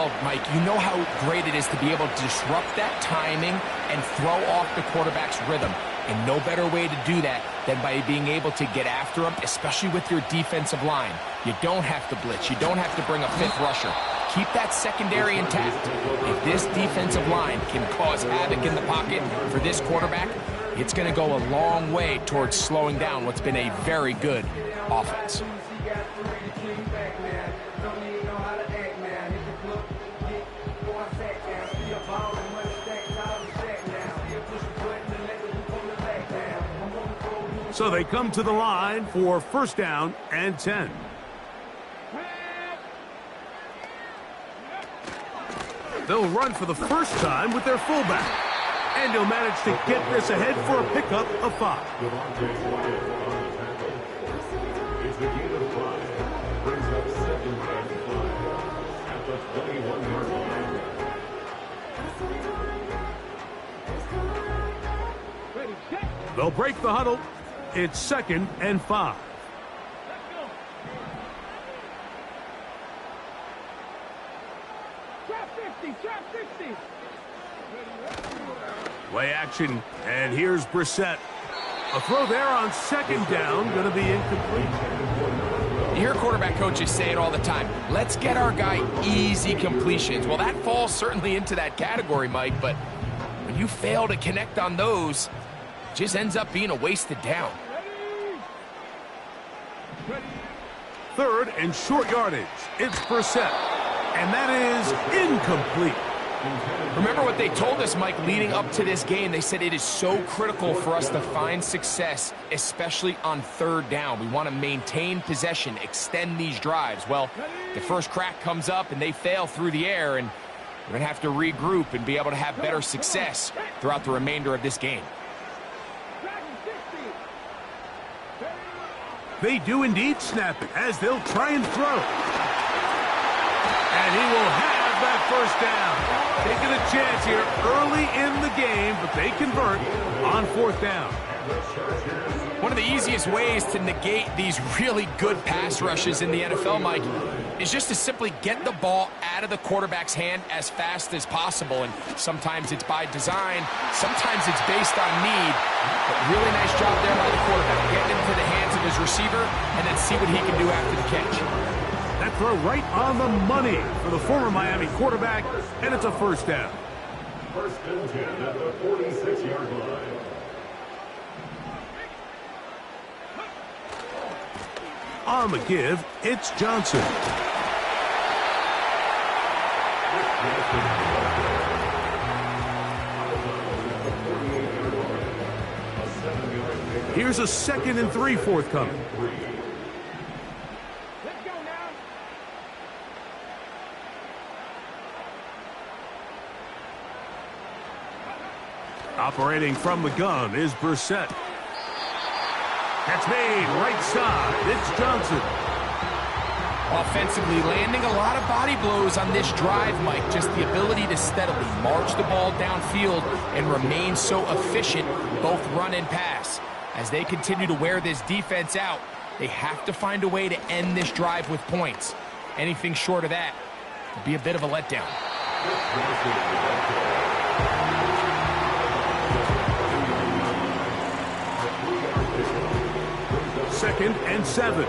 well, Mike. You know how great it is to be able to disrupt that timing and throw off the quarterback's rhythm. And no better way to do that than by being able to get after him, especially with your defensive line. You don't have to blitz. You don't have to bring a fifth rusher. Keep that secondary intact. If this defensive line can cause havoc in the pocket for this quarterback, it's going to go a long way towards slowing down what's been a very good offense. So they come to the line for first down and 10. They'll run for the first time with their fullback. And he'll manage to get this ahead for a pickup of 5. They'll break the huddle. It's 2nd and 5. Play action, and here's Brissett. A throw there on 2nd down, going to be incomplete. You hear quarterback coaches say it all the time. Let's get our guy easy completions. Well, that falls certainly into that category, Mike, but when you fail to connect on those, it just ends up being a wasted down. 3rd and short yardage. It's Brissett, and that is incomplete. Remember what they told us, Mike, leading up to this game. They said it is so critical for us to find success, especially on 3rd down. We want to maintain possession, extend these drives. Well, the first crack comes up, and they fail through the air, and we're going to have to regroup and be able to have better success throughout the remainder of this game. They do indeed snap it as they'll try and throw. And he will have that first down. Taking a chance here early in the game, but they convert on 4th down. One of the easiest ways to negate these really good pass rushes in the NFL, Mike, is just to simply get the ball out of the quarterback's hand as fast as possible. And sometimes it's by design, sometimes it's based on need. But really nice job there by the quarterback, getting into the hands of his receiver and then see what he can do after the catch. That throw right on the money for the former Miami quarterback, and it's a first down. 1st and 10 at the 46-yard line. On the give, it's Johnson. Here's a 2nd and 3 forthcoming. Operating from the gun is Brissett. That's made right side. It's Johnson. Offensively, landing a lot of body blows on this drive, Mike. Just the ability to steadily march the ball downfield and remain so efficient, both run and pass. As they continue to wear this defense out, they have to find a way to end this drive with points. Anything short of that would be a bit of a letdown. 2nd and 7.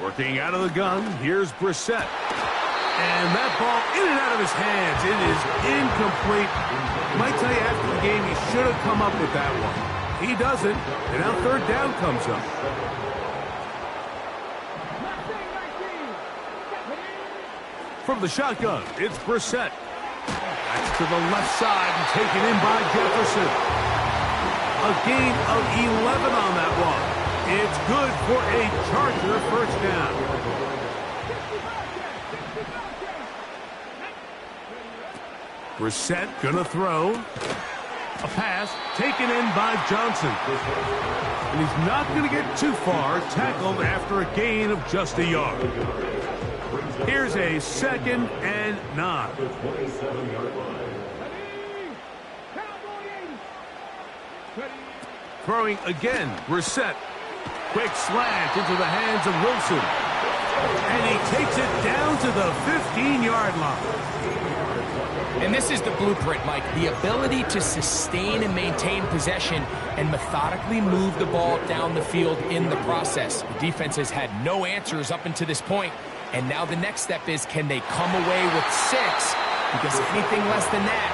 Working out of the gun, here's Brissett. And that ball in and out of his hands. It is incomplete. I might tell you after the game he should have come up with that one. He doesn't, and now 3rd down comes up. From the shotgun, it's Brissett. That's to the left side and taken in by Jefferson. A gain of 11 on that one. It's good for a Charger first down. Brissett gonna throw. A pass taken in by Johnson. And he's not going to get too far, tackled after a gain of just a yard. Here's a 2nd and 9. Throwing again, Brissett. Quick slant into the hands of Wilson. And he takes it down to the 15-yard line. And this is the blueprint, Mike. The ability to sustain and maintain possession and methodically move the ball down the field in the process. The defense has had no answers up until this point, and now the next step is, can they come away with 6? Because anything less than that,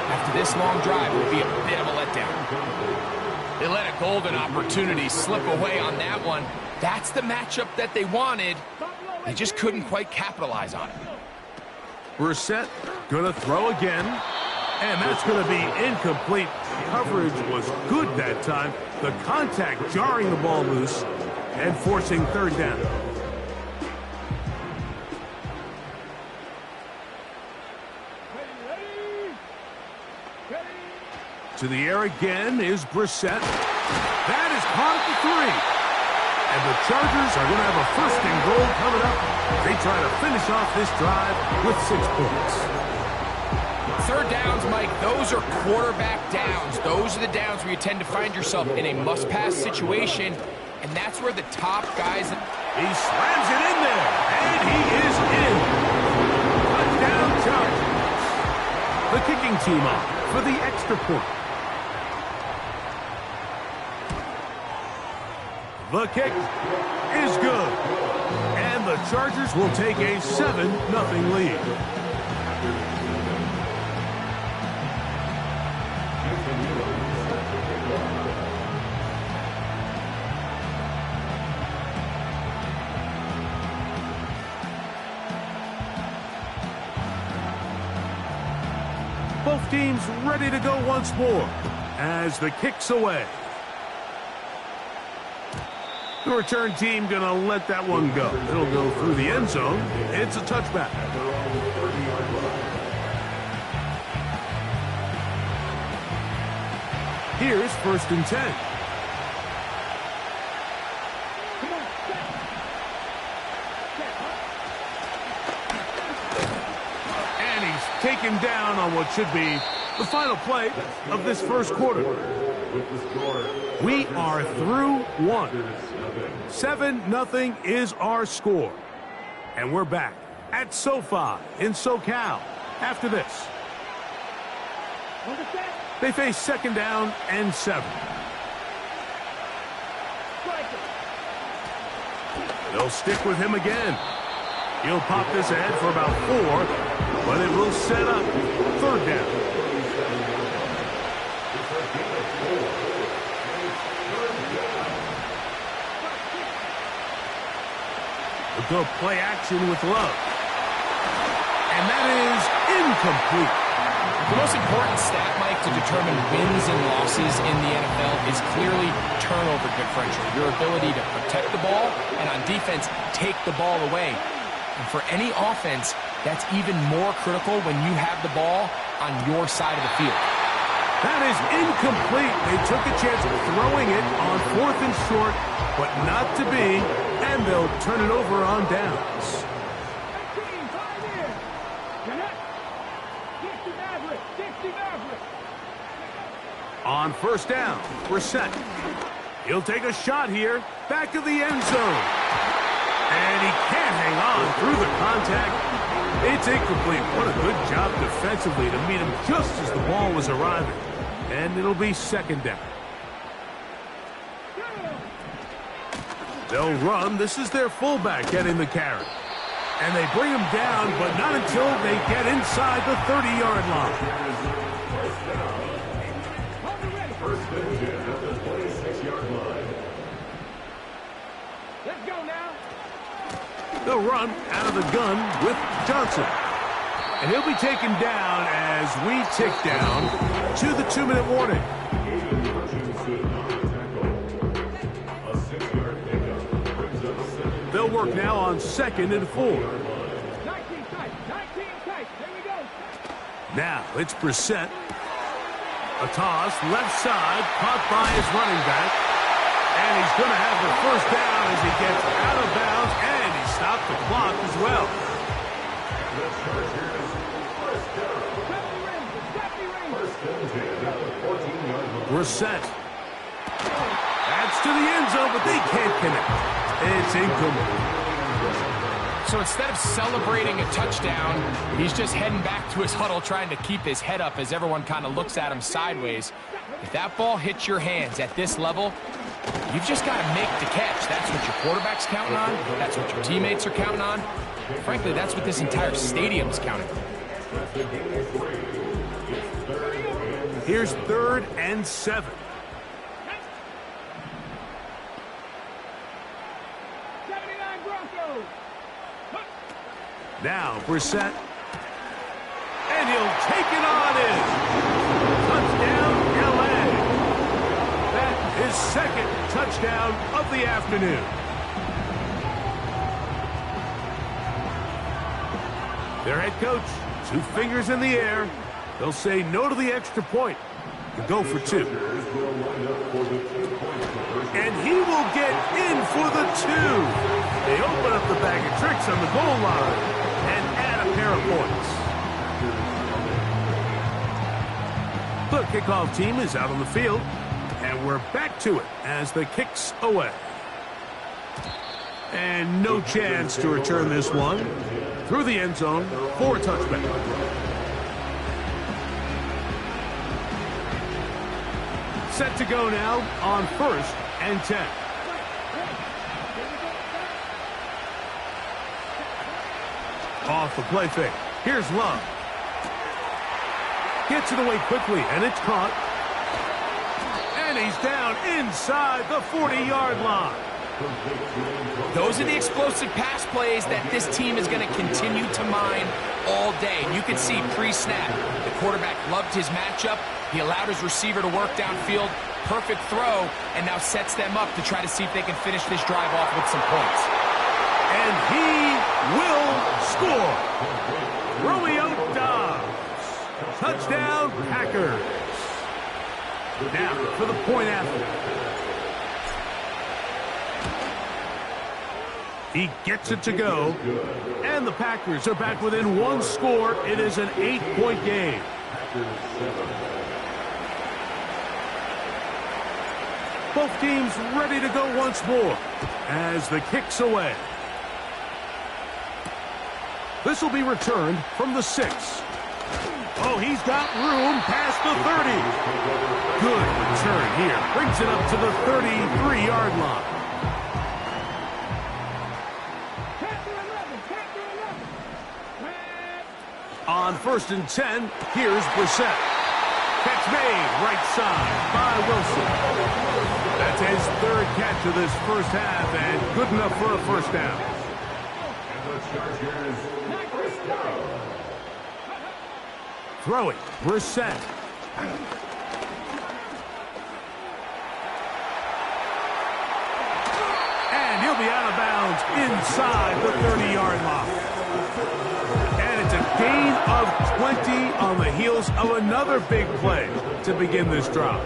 after this long drive, will be a bit of a letdown. They let a golden opportunity slip away on that one. That's the matchup that they wanted. They just couldn't quite capitalize on it. Brissett gonna throw again, and that's gonna be incomplete. Coverage was good that time. The contact jarring the ball loose and forcing third down. To the air again is Brissett. That is caught at the 3. And the Chargers are going to have a 1st and goal coming up. They try to finish off this drive with 6 points. Third downs, Mike, those are quarterback downs. Those are the downs where you tend to find yourself in a must-pass situation, and that's where the top guys... He slams it in there, and he is in. Touchdown Chargers. The kicking team on for the extra point. The kick is good. And the Chargers will take a 7-0 lead. Both teams ready to go once more as the kick's away. The return team going to let that one go. It'll go through the end zone. It's a touchback. Here's 1st and 10. And he's taken down on what should be the final play of this first quarter. We are through 1. 7-0 is our score. And we're back at SoFi in SoCal after this. They face 2nd down and 7. They'll stick with him again. He'll pop this ahead for about 4, but it will set up 3rd down. They'll go play action with Love. And that is incomplete. The most important stat, Mike, to determine wins and losses in the NFL is clearly turnover differential. Your ability to protect the ball and on defense, take the ball away. And for any offense, that's even more critical when you have the ball on your side of the field. That is incomplete. They took a chance of throwing it on 4th and short, but not to be, and they'll turn it over on downs. On 1st down, Brissett. He'll take a shot here, back of the end zone. And he can't hang on through the contact. It's incomplete. What a good job defensively to meet him just as the ball was arriving. And it'll be 2nd down. They'll run. This is their fullback getting the carry. And they bring him down, but not until they get inside the 30-yard line. First and 10 at the 26-yard line. Let's go now. They'll run out of the gun with Johnson. And he'll be taken down as we tick down to the 2-minute warning. They'll work now on 2nd and 4. 19 tight. 19 tight. There we go. Now it's Brissett. A toss, left side, caught by his running back. And he's going to have the 1st down as he gets out of bounds, and he stopped the clock as well. Brissett. That Gets to the end zone, but they can't connect. It's incomplete. So instead of celebrating a touchdown, he's just heading back to his huddle trying to keep his head up as everyone kind of looks at him sideways. If that ball hits your hands at this level, you've just got to make the catch. That's what your quarterback's counting on. That's what your teammates are counting on. Frankly, that's what this entire stadium's counting on. Here's 3rd and 7. Now Brissett. And he'll take it on in. Touchdown, L.A. That is 2nd touchdown of the afternoon. Their head coach, 2 fingers in the air. They'll say no to the extra point and go for 2. And he will get in for the 2. They open up the bag of tricks on the goal line and add a pair of points. The kickoff team is out on the field, and we're back to it as the kick's away. And no chance to return this one. Through the end zone for a touchback. Set to go now on 1st and 10. Off the play fake. Here's Love. Gets it away quickly, and it's caught. And he's down inside the 40-yard line. Those are the explosive pass plays that this team is going to continue to mine all day. And you can see pre-snap, the quarterback loved his matchup. He allowed his receiver to work downfield. Perfect throw, and now sets them up to try to see if they can finish this drive off with some points. And he will score. Romeo Doubs. Touchdown, Packers. Now for the point after. He gets it to go. And the Packers are back within 1 score. It is an 8-point game. Both teams ready to go once more as the kick's away. This will be returned from the 6. Oh, he's got room past the 30. Good return here. Brings it up to the 33-yard line. On 1st and 10, here's Brissett. Catch made right side by Wilson. That's his 3rd catch of this first half, and good enough for a first down. Throwing, Brissett. And he'll be out of bounds inside the 30-yard line. And it's a gain of 20 on the heels of another big play to begin this drive.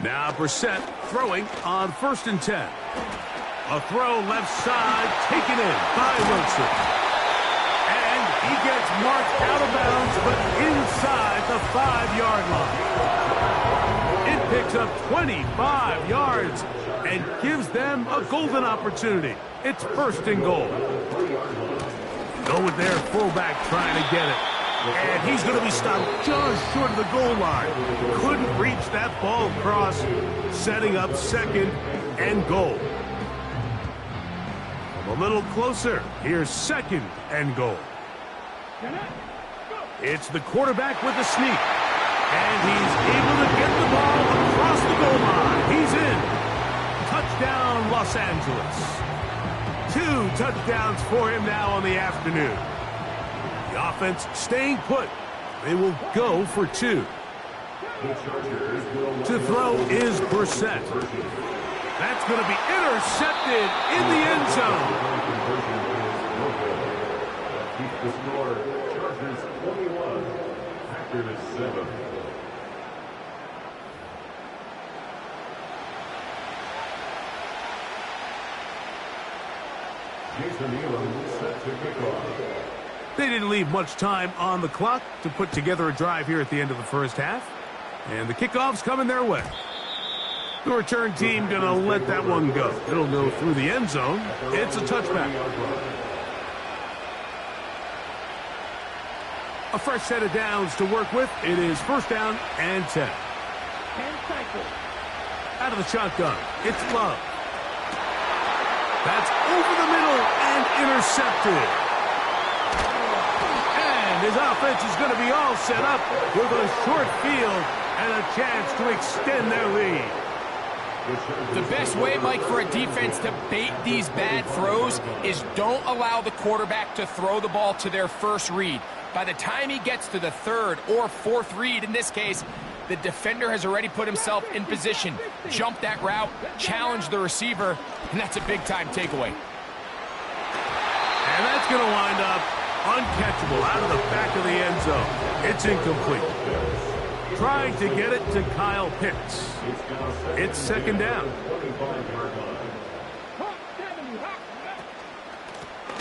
Now Brissett throwing on 1st and 10. A throw left side taken in by Wilson. And he gets marked out of bounds, but inside the 5-yard line. It picks up 25 yards and gives them a golden opportunity. It's 1st and goal. Go with their fullback trying to get it. And he's going to be stopped just short of the goal line. Couldn't reach that ball across, setting up 2nd and goal. A little closer. Here's 2nd and goal. It's the quarterback with the sneak. And he's able to get the ball across the goal line. He's in. Touchdown, Los Angeles. 2 touchdowns for him now on the afternoon. The offense staying put. They will go for 2. To throw is Brissett. That's going to be intercepted in the end zone. Keep the score. Chargers 21, Packers 7. Jason Elam set to kick off. They didn't leave much time on the clock to put together a drive here at the end of the first half. And the kickoff's coming their way. The return team going to let that one go. It'll go through the end zone. It's a touchback. A fresh set of downs to work with. It is first down and 10. 10 cycles. Out of the shotgun, it's Love. That's over the middle and intercepted. And his offense is going to be all set up with a short field and a chance to extend their lead. The best way, Mike, for a defense to bait these bad throws is don't allow the quarterback to throw the ball to their first read. By the time he gets to the third or fourth read, in this case, the defender has already put himself in position, jumped that route, challenged the receiver, and that's a big-time takeaway. And that's going to wind up uncatchable out of the back of the end zone. It's incomplete. Trying to get it to Kyle Pitts. It's second down.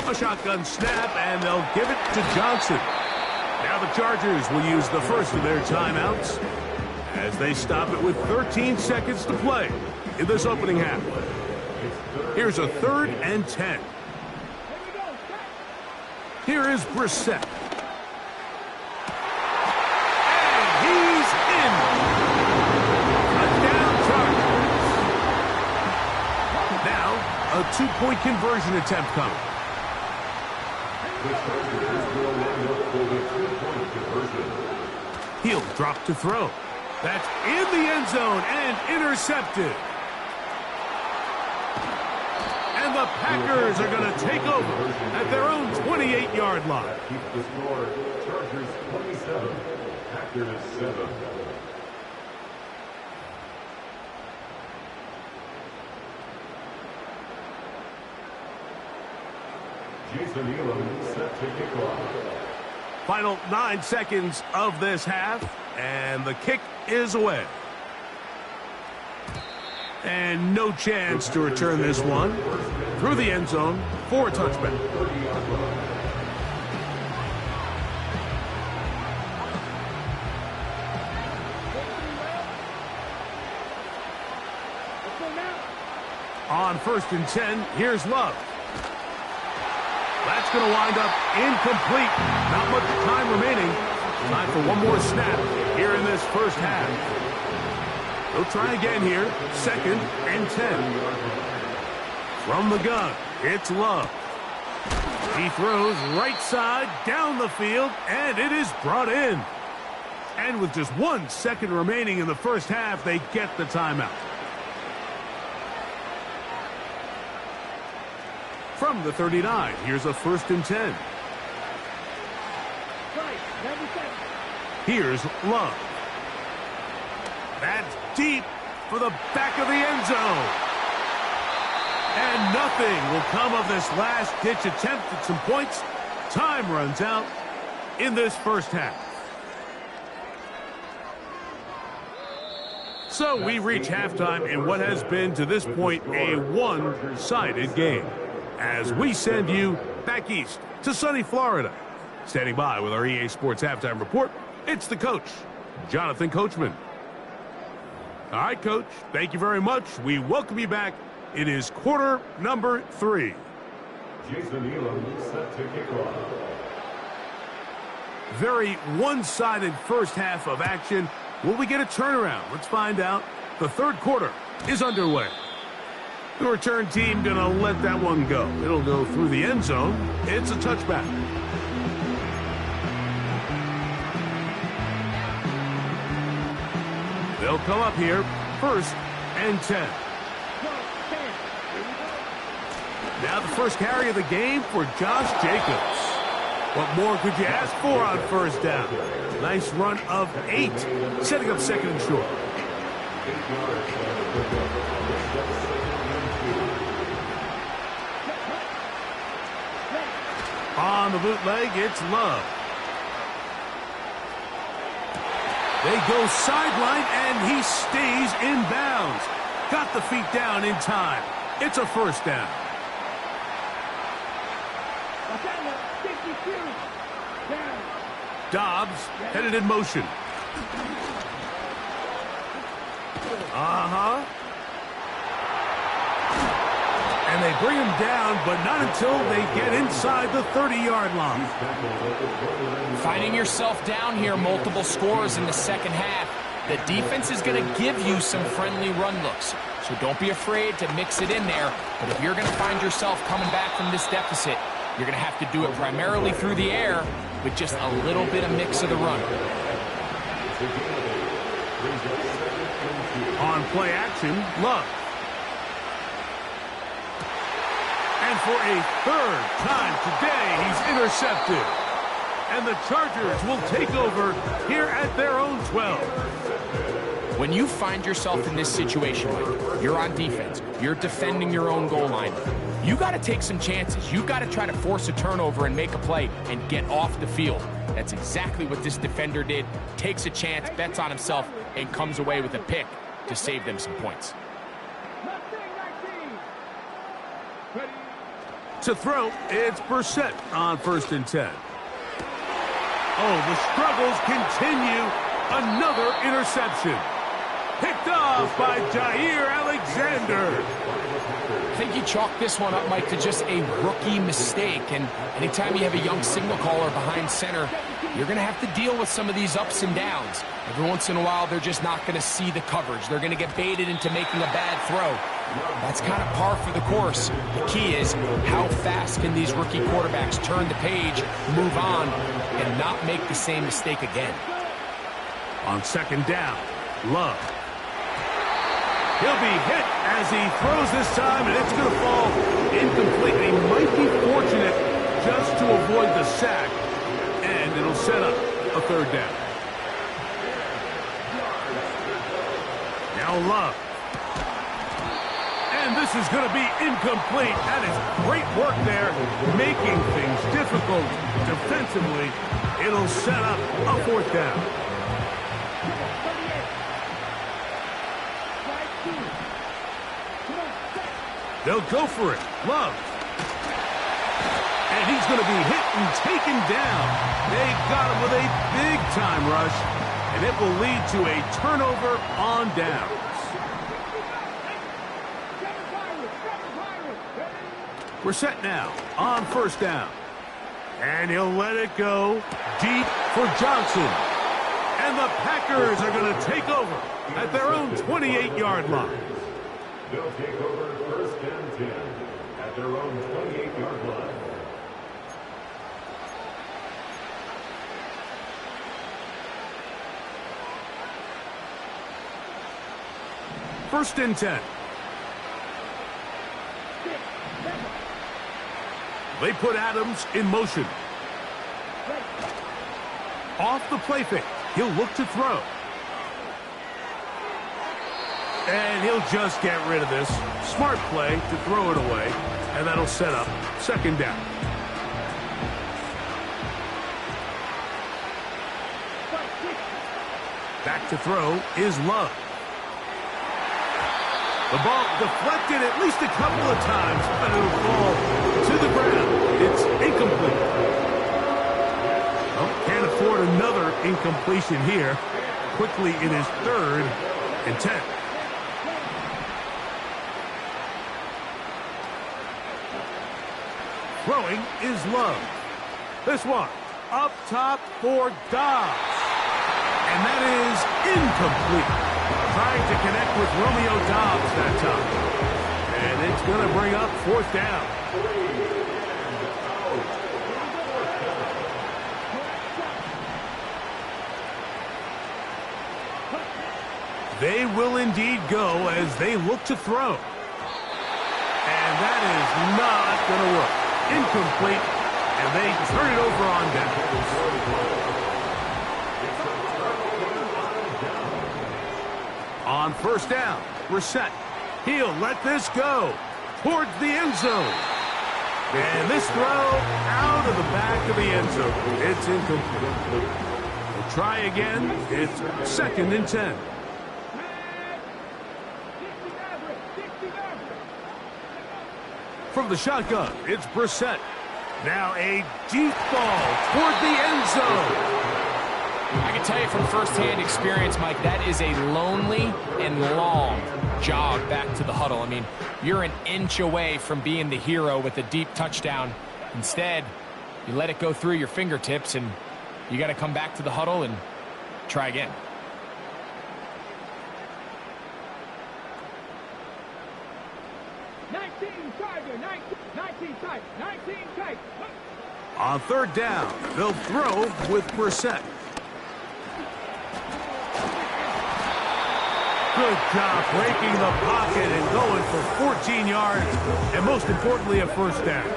A shotgun snap, and they'll give it to Johnson. Now the Chargers will use the first of their timeouts as they stop it with 13 seconds to play in this opening half. Here's a 3rd and 10. Here is Brissett. And he's in. Touchdown Chargers. Now, a 2-point conversion attempt coming. He'll drop to throw. That's in the end zone and intercepted. And the Packers are going to take over at their own 28-yard line. Keep the score. Chargers 27, Packers 7. Jason Elam set to kick off. Final 9 seconds of this half, and the kick is away. And no chance to return this one through the end zone for a touchback. On 1st and 10, here's Love. That's going to wind up incomplete. Not much time remaining. Time for one more snap here in this first half. They'll try again here. 2nd and 10. From the gun, it's Love. He throws right side down the field, and it is brought in. And with just 1 second remaining in the first half, they get the timeout. From the 39, here's a 1st and 10. Here's Love. That's deep for the back of the end zone. And nothing will come of this last-ditch attempt at some points. Time runs out in this first half. So we reach halftime in what has been, to this point, a one-sided game, as we send you back east to sunny Florida. Standing by with our EA Sports Halftime Report, it's the coach, Jonathan Coachman. All right, Coach, thank you very much. We welcome you back. It is quarter number 3. Jason Elam set to kick off. Very one-sided first half of action. Will we get a turnaround? Let's find out. The 3rd quarter is underway. The return team going to let that one go. It'll go through the end zone. It's a touchback. They'll come up here, 1st and 10. Now the first carry of the game for Josh Jacobs. What more could you ask for on 1st down? Nice run of 8, setting up 2nd and short. On the bootleg, it's Love. They go sideline, and he stays in bounds. Got the feet down in time. It's a 1st down. Dobbs headed in motion. Uh-huh. And they bring him down, but not until they get inside the 30-yard line. Finding yourself down here multiple scores in the second half, the defense is going to give you some friendly run looks. So don't be afraid to mix it in there. But if you're going to find yourself coming back from this deficit, you're going to have to do it primarily through the air with just a little bit of mix of the run. On play action, Love. And for a third time today, he's intercepted. And the Chargers will take over here at their own 12. When you find yourself in this situation, Mike, you're on defense, you're defending your own goal line, you got to take some chances. You got to try to force a turnover and make a play and get off the field. That's exactly what this defender did. Takes a chance, bets on himself, and comes away with a pick to save them some points. To throw, it's Brissett on 1st and 10. Oh, the struggles continue. Another interception. Picked off by Jair Alexander. I think you chalk this one up, Mike, to just a rookie mistake. And anytime you have a young signal caller behind center, you're going to have to deal with some of these ups and downs. Every once in a while, they're just not going to see the coverage. They're going to get baited into making a bad throw. That's kind of par for the course. The key is how fast can these rookie quarterbacks turn the page, move on, and not make the same mistake again. On 2nd down, Love. He'll be hit as he throws this time, and it's going to fall incomplete. He might be fortunate just to avoid the sack, and it'll set up a 3rd down. Now Love. And this is going to be incomplete. That is great work there, making things difficult defensively. It'll set up a 4th down. They'll go for it. Love. And he's going to be hit and taken down. They got him with a big-time rush, and it will lead to a turnover on downs. Brissett now on 1st down. And he'll let it go deep for Johnson. And the Packers are going to take over at their own 28-yard line. They'll take over 1st and 10 at their own 28-yard line. First and 10. They put Adams in motion. Off the play fake. He'll look to throw. And he'll just get rid of this. Smart play to throw it away. And that'll set up 2nd down. Back to throw is Love. The ball deflected at least a couple of times, but it'll fall to the ground. It's incomplete. Oh, can't afford another incompletion here. Quickly it is 3rd and 10. Throwing is Love. This one up top for Dobbs. And that is incomplete. Trying to connect with Romeo Dobbs that time. And it's going to bring up 4th down. They will indeed go as they look to throw. And that is not going to work. Incomplete. And they turn it over on down. On 1st down, Brissett. He'll let this go towards the end zone. And this throw out of the back of the end zone. It's incomplete. We'll try again. It's 2nd and 10. From the shotgun, it's Brissett. Now a deep ball toward the end zone. I can tell you from firsthand experience, Mike, that is a lonely and long jog back to the huddle. I mean, you're an inch away from being the hero with a deep touchdown. Instead, you let it go through your fingertips, and you got to come back to the huddle and try again. On third down, they'll throw with Brissett. Good job breaking the pocket and going for 14 yards, and most importantly, a first down.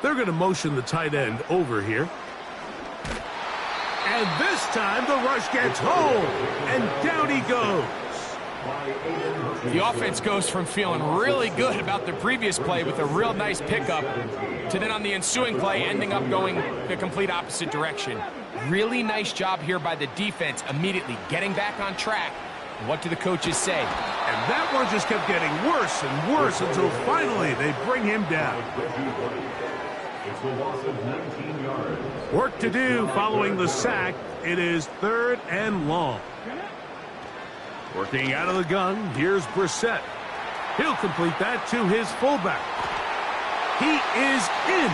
They're going to motion the tight end over here. And this time the rush gets home, and down he goes. The offense goes from feeling really good about the previous play with a real nice pickup to then on the ensuing play ending up going the complete opposite direction. Really nice job here by the defense immediately getting back on track. What do the coaches say? And that one just kept getting worse and worse until finally they bring him down. It's a loss of 19 yards. Work to do following the sack. It is third and long. Working out of the gun, here's Brissett. He'll complete that to his fullback. He is in.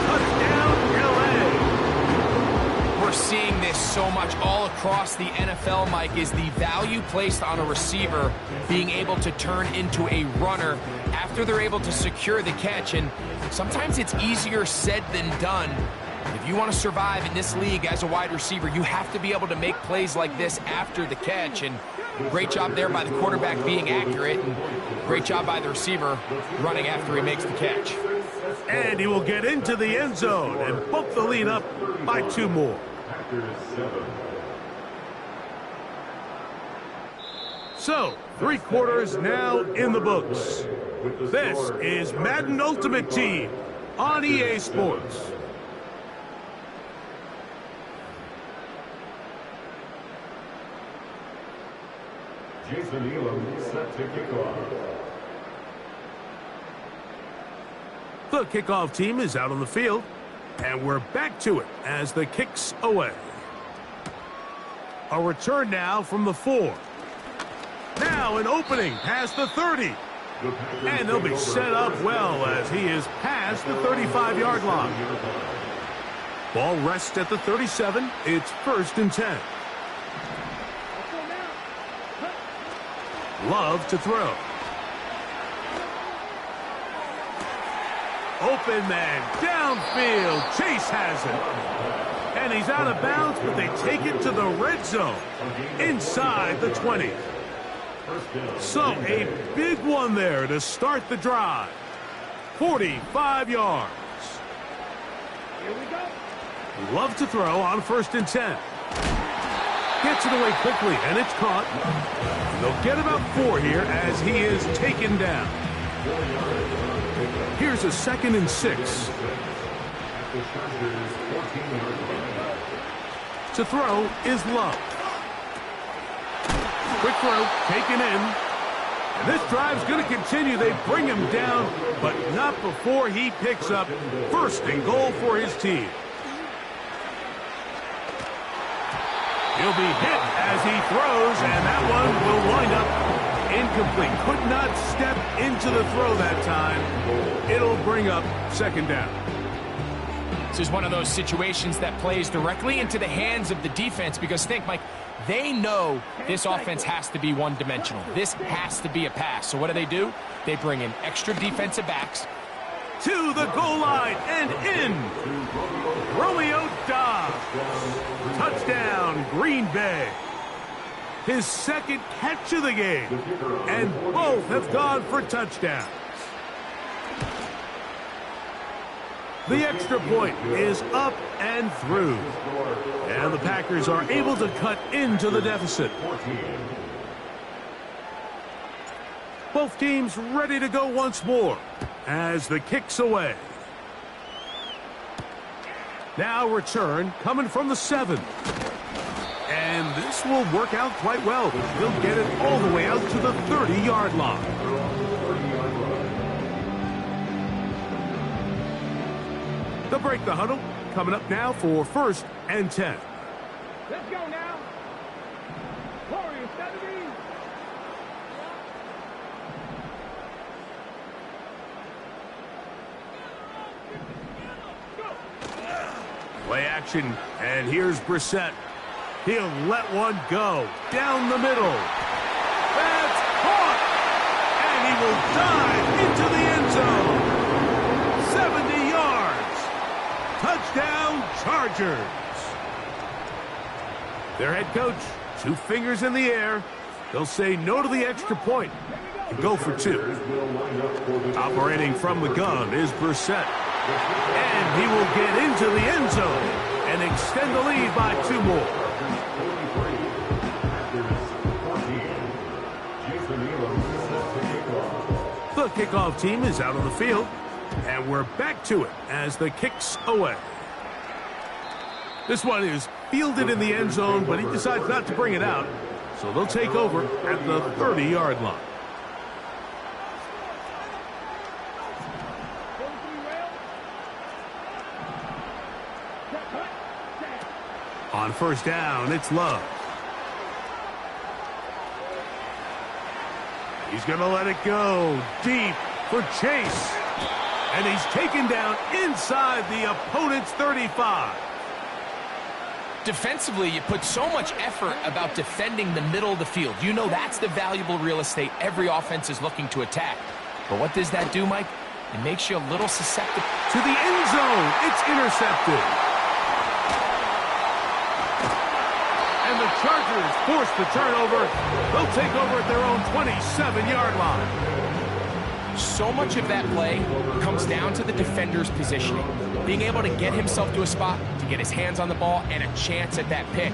Touchdown, L.A. We're seeing this so much all across the NFL, Mike, is the value placed on a receiver being able to turn into a runner after they're able to secure the catch. And sometimes it's easier said than done. If you want to survive in this league as a wide receiver, you have to be able to make plays like this after the catch. And great job there by the quarterback being accurate, and great job by the receiver running after he makes the catch. And he will get into the end zone and bump the lead up by 2 more. So, 3 quarters now in the books. This is Madden Ultimate Team on EA Sports. Jason Elam set to kick off. The kickoff team is out on the field, and we're back to it as the kick's away. A return now from the 4. Now an opening past the 30. And they'll be set up well as he is past the 35-yard line. Ball rests at the 37. It's 1st and 10. Love to throw. Open man, downfield. Chase has it. And he's out of bounds, but they take it to the red zone. Inside the 20. So a big one there to start the drive. 45 yards. Here we go. Love to throw on 1st and 10. Gets it away quickly, and it's caught. They'll get about 4 here as he is taken down. Here's a 2nd and 6. To throw is Love. Quick throw, taken in. And this drive's going to continue. They bring him down, but not before he picks up 1st and goal for his team. He'll be hit as he throws, and that one will wind up incomplete. Could not step into the throw that time. It'll bring up 2nd down. This is one of those situations that plays directly into the hands of the defense because think, Mike, they know this offense has to be one-dimensional. This has to be a pass. So what do? They bring in extra defensive backs. To the goal line and in. Romeo Doubs. Touchdown, Green Bay. His 2nd catch of the game. And both have gone for touchdowns. The extra point is up and through. And the Packers are able to cut into the deficit. Both teams ready to go once more as the kick's away. Now return coming from the 7. And this will work out quite well. They'll get it all the way out to the 30-yard line. They'll break the huddle. Coming up now for 1st and 10. Let's go now. Warriors, 70. Play action, and here's Brissett. He'll let one go down the middle. That's caught, and he will dive into the end zone. 70 yards. Touchdown, Chargers. Their head coach, 2 fingers in the air. They'll say no to the extra point and go for 2. Operating from the gun is Brissett. And he will get into the end zone and extend the lead by 2 more. The kickoff team is out on the field, and we're back to it as the kick's away. This one is fielded in the end zone, but he decides not to bring it out, so they'll take over at the 30-yard line. On 1st down, it's Love. He's going to let it go deep for Chase. And he's taken down inside the opponent's 35. Defensively, you put so much effort about defending the middle of the field. You know that's the valuable real estate every offense is looking to attack. But what does that do, Mike? It makes you a little susceptible. To the end zone, it's intercepted. And the Chargers force the turnover. They'll take over at their own 27-yard line. So much of that play comes down to the defender's positioning. Being able to get himself to a spot, to get his hands on the ball, and a chance at that pick.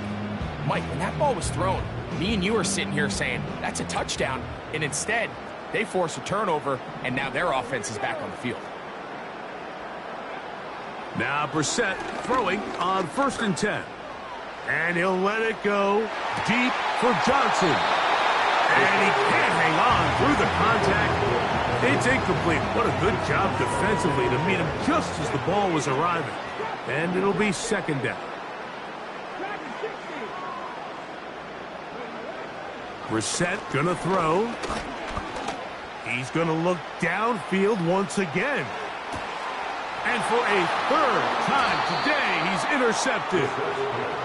Mike, when that ball was thrown, me and you are sitting here saying, that's a touchdown. And instead, they force a turnover, and now their offense is back on the field. Now Brissett throwing on 1st and 10. And he'll let it go deep for Johnson. And he can't hang on through the contact. It's incomplete. What a good job defensively to meet him just as the ball was arriving. And it'll be 2nd down. Brissett gonna throw. He's gonna look downfield once again. And for a 3rd time today, he's intercepted.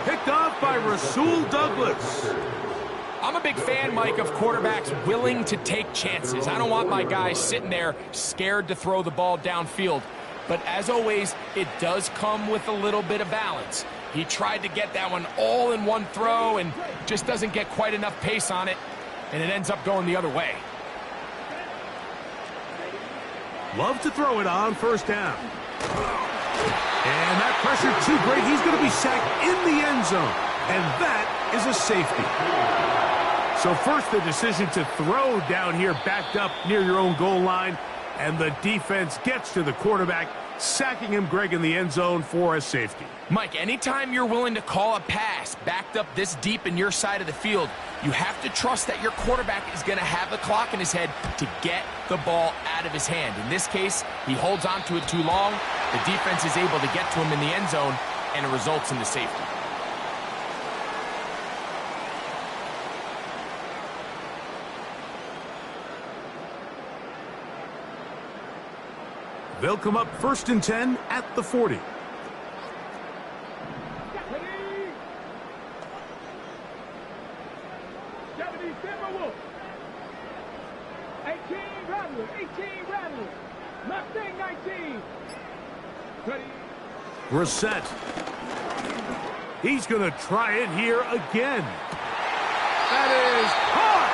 Picked off by Rasul Douglas. I'm a big fan, Mike, of quarterbacks willing to take chances. I don't want my guys sitting there scared to throw the ball downfield. But as always, it does come with a little bit of balance. He tried to get that one all in one throw and just doesn't get quite enough pace on it, and it ends up going the other way. Love to throw it on 1st down. And that pressure too great. He's going to be sacked in the end zone. And that is a safety. So first the decision to throw down here backed up near your own goal line. And the defense gets to the quarterback, sacking him, Greg, in the end zone for a safety. Mike, anytime you're willing to call a pass backed up this deep in your side of the field, you have to trust that your quarterback is going to have the clock in his head to get the ball out of his hand. In this case, he holds on to it too long. The defense is able to get to him in the end zone, and it results in the safety. They'll come up 1st and 10 at the 40. Brissett. He's going to try it here again. That is caught.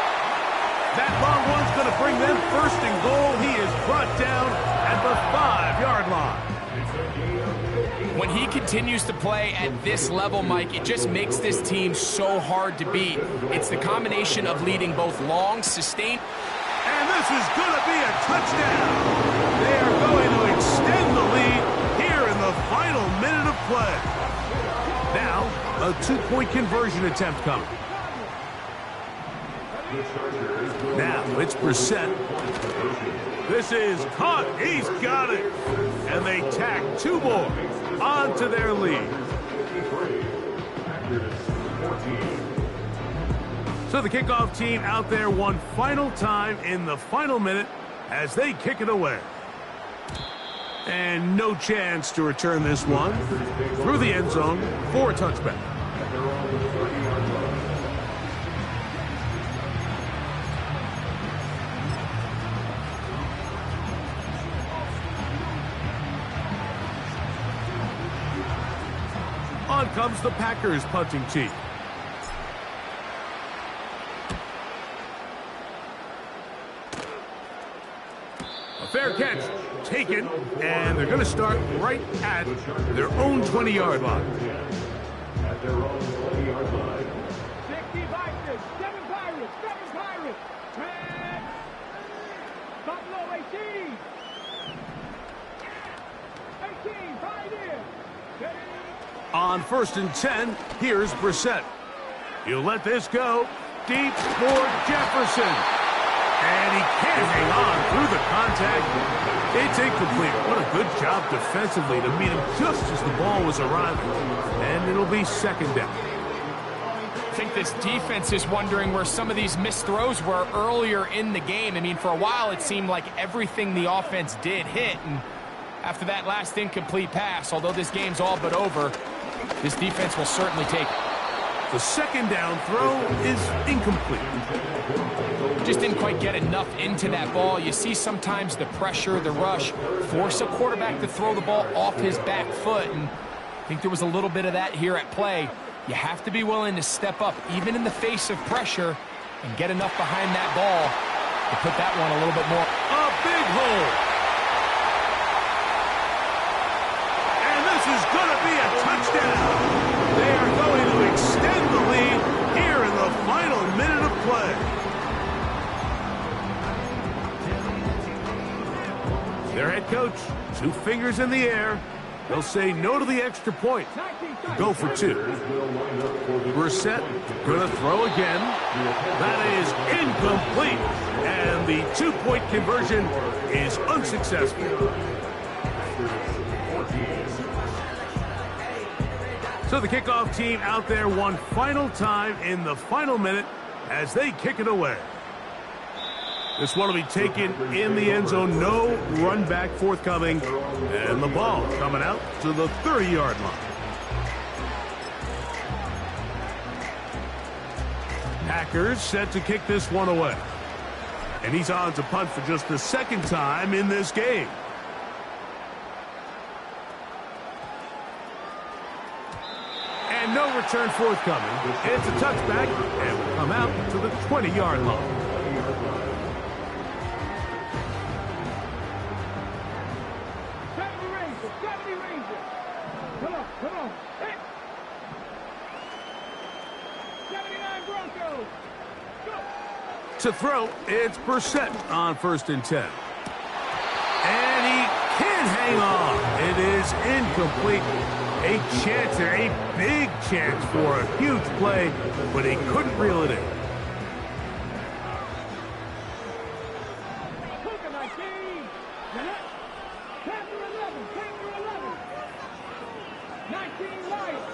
That long one's going to bring them 1st and goal. He is brought down at the 5-yard line. When he continues to play at this level, Mike, it just makes this team so hard to beat. It's the combination of leading both long, sustained... And this is going to be a touchdown. They are going to extend the lead here in the final minute of play. Now, a 2-point conversion attempt coming. Now it's Brissett. This is caught. He's got it. And they tack 2 more onto their lead. So the kickoff team out there one final time in the final minute as they kick it away. And no chance to return this one through the end zone for a touchback. On comes the Packers punting team. A fair catch taken, and they're going to start right at their own 20-yard line. At their own 20-yard line. 60 Vikings, 7 Pirates, 7 Pirates. Red. Buffalo 18. 18, 5 in. On 1st and 10, here's Brissett. He'll let this go deep for Jefferson. And he can't hang on through the contact. It's incomplete. What a good job defensively to meet him just as the ball was arriving. And it'll be 2nd down. I think this defense is wondering where some of these missed throws were earlier in the game. I mean, for a while it seemed like everything the offense did hit. And after that last incomplete pass, although this game's all but over, this defense will certainly take it. The 2nd down throw is incomplete. Just didn't quite get enough into that ball. You see sometimes the pressure, the rush, force a quarterback to throw the ball off his back foot. And I think there was a little bit of that here at play. You have to be willing to step up, even in the face of pressure, and get enough behind that ball to put that one a little bit more. A big hole. And this is going to be a touchdown. They are going to extend the lead here in the final minute of play. Their head coach, 2 fingers in the air. They'll say no to the extra point. Go for 2. Brissett going to throw again. That is incomplete. And the 2-point conversion is unsuccessful. So the kickoff team out there one final time in the final minute as they kick it away. This one will be taken in the end zone. No run back forthcoming. And the ball coming out to the 30-yard line. Packers set to kick this one away. And he's on to punt for just the 2nd time in this game. And no return forthcoming. It's a touchback and will come out to the 20-yard line. 70 Rangers. Come on. Hey. 79 Broncos. Go. To throw, it's Brissett on 1st and 10. And he can't hang on. It is incomplete. A chance there, a big chance for a huge play, but he couldn't reel it in. Puka 19. Panther 11. 19 Lions.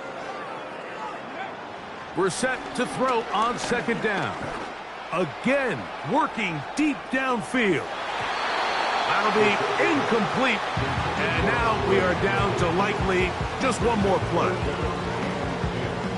Brissett to throw on 2nd down. Again, working deep downfield. That'll be incomplete. And now we are down to likely just one more play.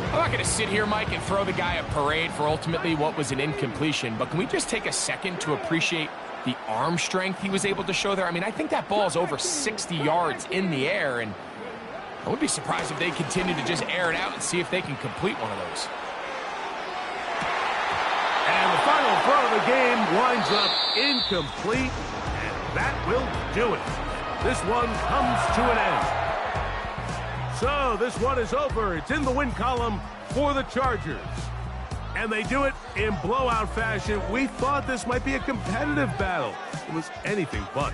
I'm not going to sit here, Mike, and throw the guy a parade for ultimately what was an incompletion, but can we just take a second to appreciate the arm strength he was able to show there? I mean, I think that ball is over 60 yards in the air, and I wouldn't be surprised if they continue to just air it out and see if they can complete one of those. And the final throw of the game winds up incomplete, and that will do it. This one comes to an end. So this one is over. It's in the win column for the Chargers. And they do it in blowout fashion. We thought this might be a competitive battle. It was anything but.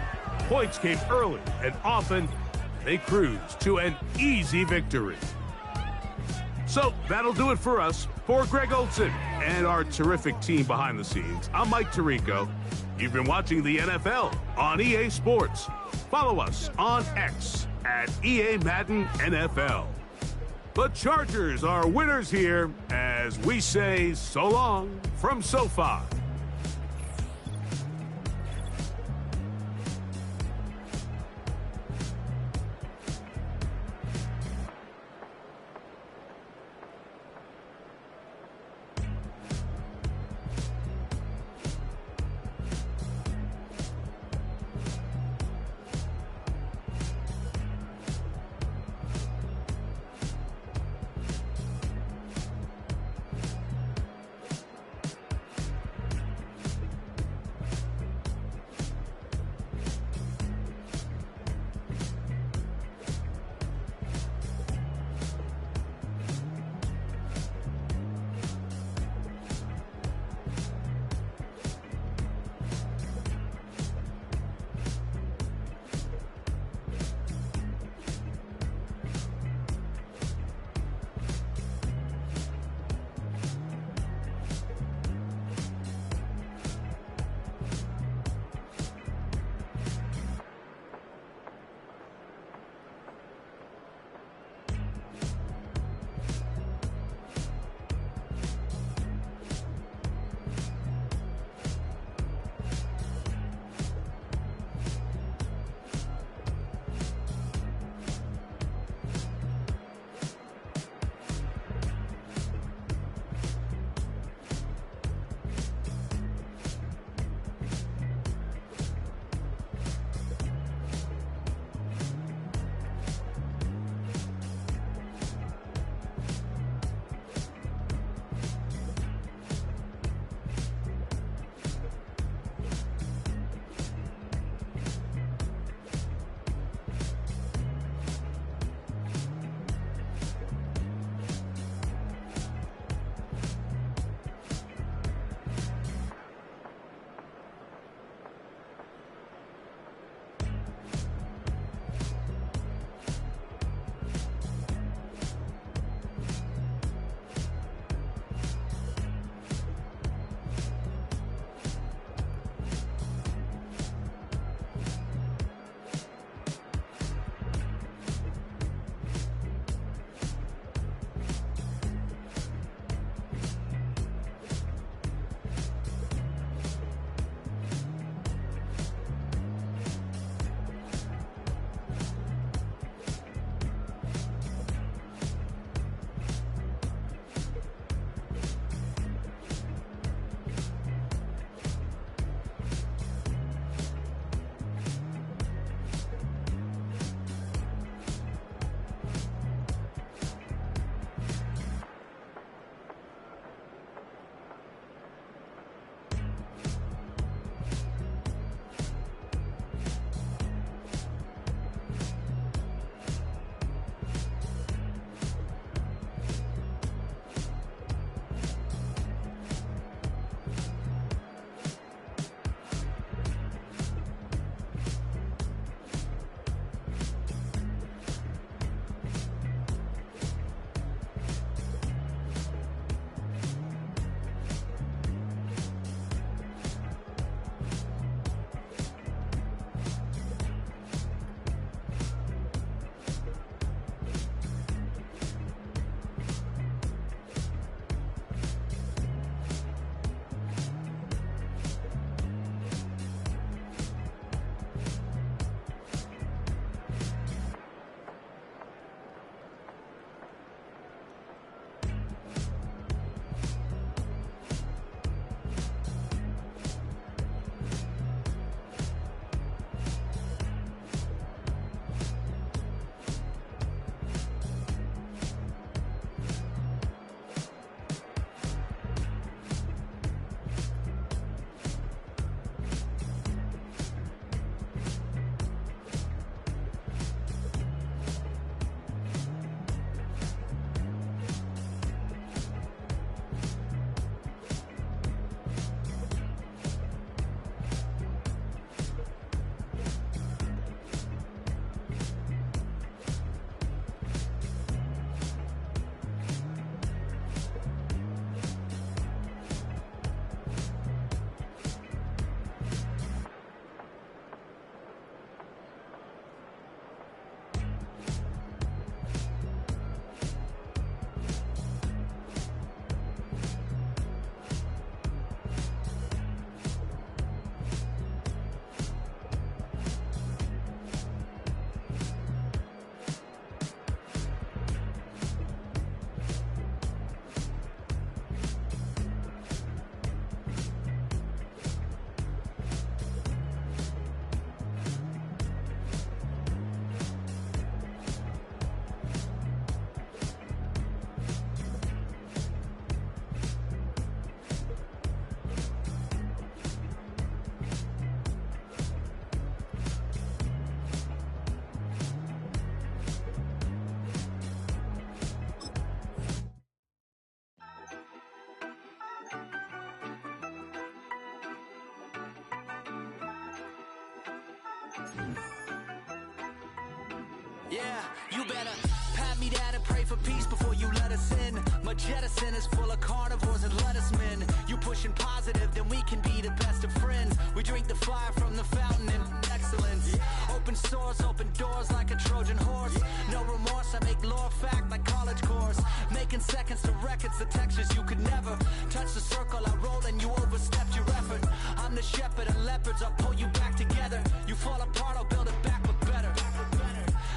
Points came early and often. They cruised to an easy victory. So that'll do it for us. For Greg Olson and our terrific team behind the scenes, I'm Mike Tirico. You've been watching the NFL on EA Sports. Follow us on X at EA Madden NFL. The Chargers are winners here as we say so long from SoFi. Yeah, you better pat me down and pray for peace before you let us in. My jettison is full of carnivores and lettuce men. You pushing positive, then we can be the best of friends. We drink the fire from the fountain and excellence. Open sores, open doors like a Trojan horse. No remorse, I make lore fact like college course. Making seconds to records, the textures you could never touch the circle I rolled and you overstepped your effort. I'm the shepherd of leopards, I'll pull you back together. You fall apart, I'll build it back but better.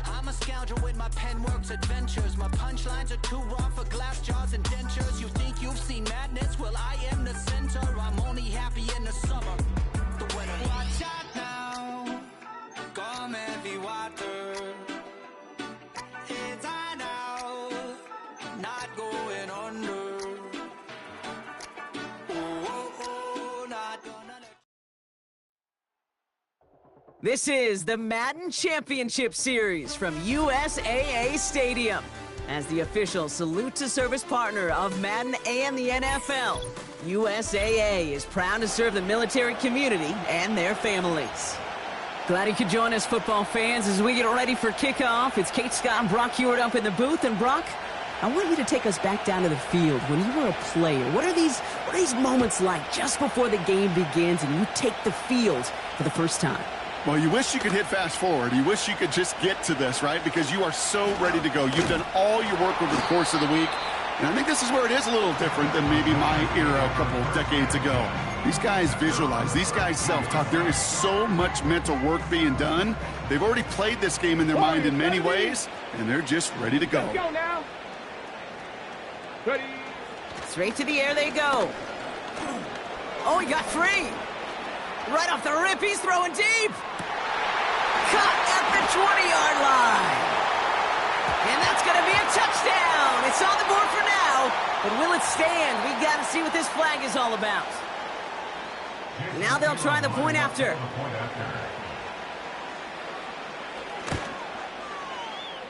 I'm a scoundrel with my pen works adventures. My punchlines are too raw for glass jars and dentures. You think you've seen madness? Well, I am the center. I'm only happy in the summer. The winter. Watch out now. Come heavy water. It's I now. Not going under. Oh, not gonna let. This is the Madden Championship Series from USAA Stadium. As the official salute to service partner of Madden and the NFL, USAA is proud to serve the military community and their families. Glad you could join us, football fans, as we get ready for kickoff. It's Kate Scott and Brock Hewitt up in the booth. And Brock, I want you to take us back down to the field. When you were a player, what are these moments like just before the game begins and you take the field for the first time? Well, you wish you could hit fast forward. You wish you could just get to this, right? Because you are so ready to go. You've done all your work over the course of the week. And I think this is where it is a little different than maybe my era a couple of decades ago. These guys visualize. These guys self-talk. There is so much mental work being done. They've already played this game in their mind in many ways, and they're just ready to go. Let's go now. Ready. Straight to the air they go. Oh, he got free. Right off the rip, he's throwing deep. Caught at the 20-yard line. And that's going to be a touchdown. It's on the board for now, but will it stand? We got to see what this flag is all about. Now they'll try the point after.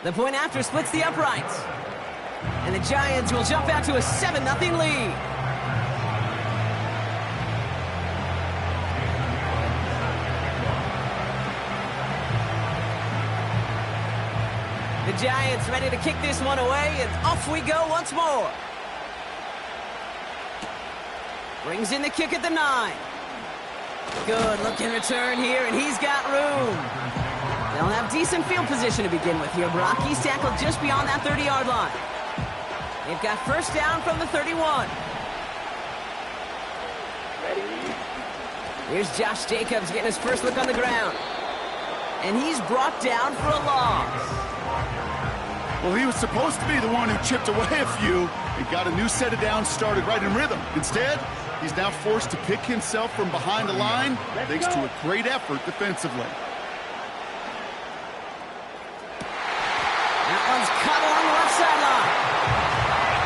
The point after splits the uprights. And the Giants will jump out to a 7-0 lead. The Giants ready to kick this one away, and off we go once more. Brings in the kick at the 9. Good looking return here, and he's got room. They'll have decent field position to begin with here. Brock, he's tackled just beyond that 30-yard line. They've got first down from the 31. Here's Josh Jacobs getting his first look on the ground. And he's brought down for a loss. Well, he was supposed to be the one who chipped away a few and got a new set of downs started right in rhythm. Instead, he's now forced to pick himself from behind the line thanks to a great effort defensively. That one's cut along the left sideline.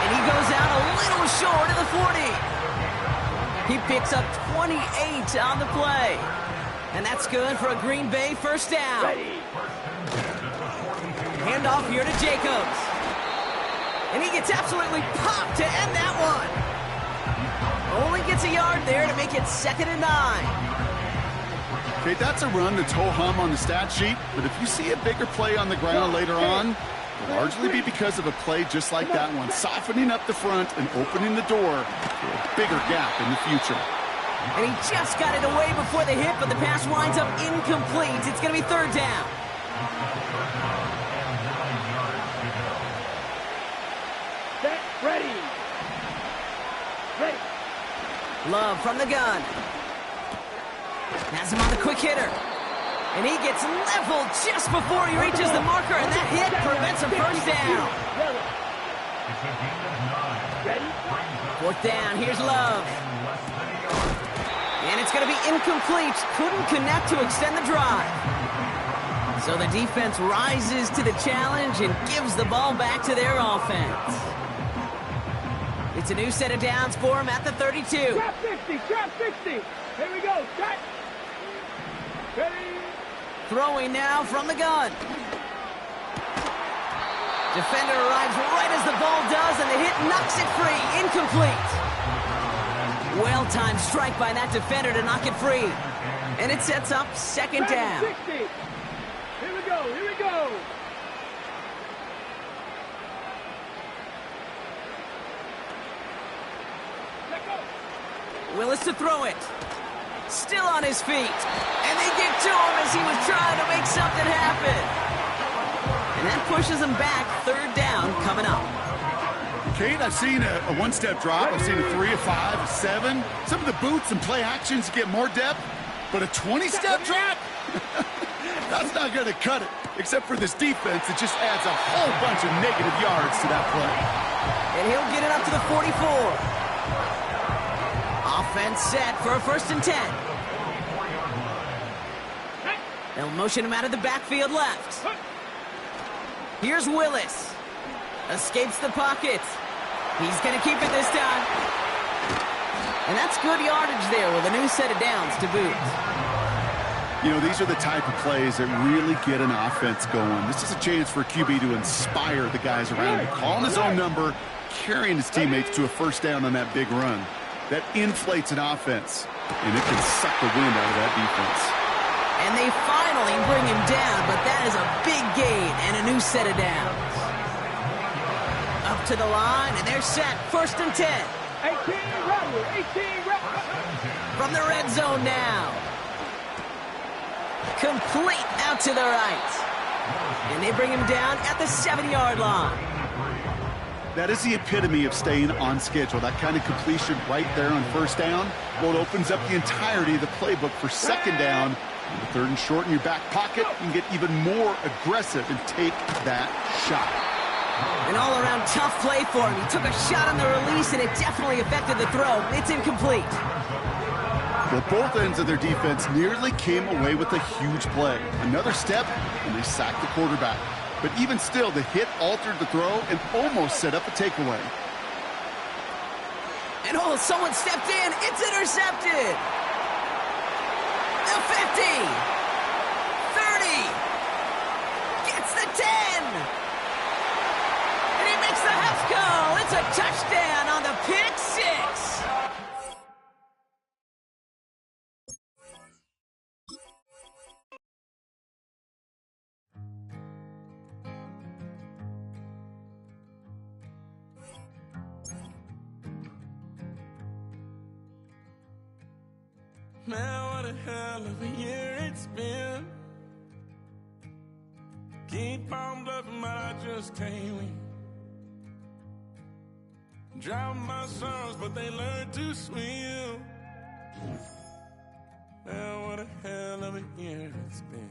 And he goes out a little short of the 40. He picks up 28 on the play. And that's good for a Green Bay first down. Handoff here to Jacobs. And he gets absolutely popped to end that one. Only gets a yard there to make it 2nd and 9. Okay, that's a run that's ho-hum on the stat sheet, but if you see a bigger play on the ground later on, it'll largely be because of a play just like that one, softening up the front and opening the door for a bigger gap in the future. And he just got it away before the hit, but the pass winds up incomplete. It's going to be 3rd down. Set. Ready. Ready. Love from the gun. Has him on the quick hitter. And he gets leveled just before he reaches the marker, and that hit prevents a first down. Ready. 4th down, here's Love. And it's going to be incomplete. Couldn't connect to extend the drive. So the defense rises to the challenge and gives the ball back to their offense. It's a new set of downs for him at the 32. Trap 60. Trap 60. Here we go. Cut. Ready. Throwing now from the gun. Defender arrives right as the ball does, and the hit knocks it free. Incomplete. Well-timed strike by that defender to knock it free. And it sets up 2nd down. 60. Here we go. Here we go. Willis to throw it. Still on his feet. And they get to him as he was trying to make something happen. And that pushes him back. 3rd down coming up. Kate, I've seen a one-step drop. I've seen a 3, a 5, a 7. Some of the boots and play actions get more depth. But a 20-step drop? That's not going to cut it. Except for this defense, it just adds a whole bunch of negative yards to that play. And he'll get it up to the 44. Offense set for a 1st and 10. They'll motion him out of the backfield left. Here's Willis. Escapes the pocket. He's going to keep it this time. And that's good yardage there with a new set of downs to boot. You know, these are the type of plays that really get an offense going. This is a chance for a QB to inspire the guys around him, calling his own number, carrying his teammates to a 1st down on that big run. That inflates an offense, and it can suck the wind out of that defense. And they finally bring him down, but that is a big gain and a new set of downs. Up to the line, and they're set. 1st and 10. 18 right. 18 right. From the red zone now. Complete out to the right. And they bring him down at the 7-yard line. That is the epitome of staying on schedule. That kind of completion right there on 1st down. Well, it opens up the entirety of the playbook for 2nd down. And the 3rd and short in your back pocket, you can get even more aggressive and take that shot. An all-around tough play for him. He took a shot on the release, and it definitely affected the throw. It's incomplete. Well, both ends of their defense nearly came away with a huge play. Another step, and they sacked the quarterback. But even still, the hit altered the throw and almost set up a takeaway. And oh, someone stepped in. It's intercepted. The 50. 30. Gets the 10. And he makes the half goal. It's a touchdown on the pick 6. Man, what a hell of a year it's been. Keep on bluffing, but I just can't win. Drown my sorrows, but they learn to swim. Man, what a hell of a year it's been.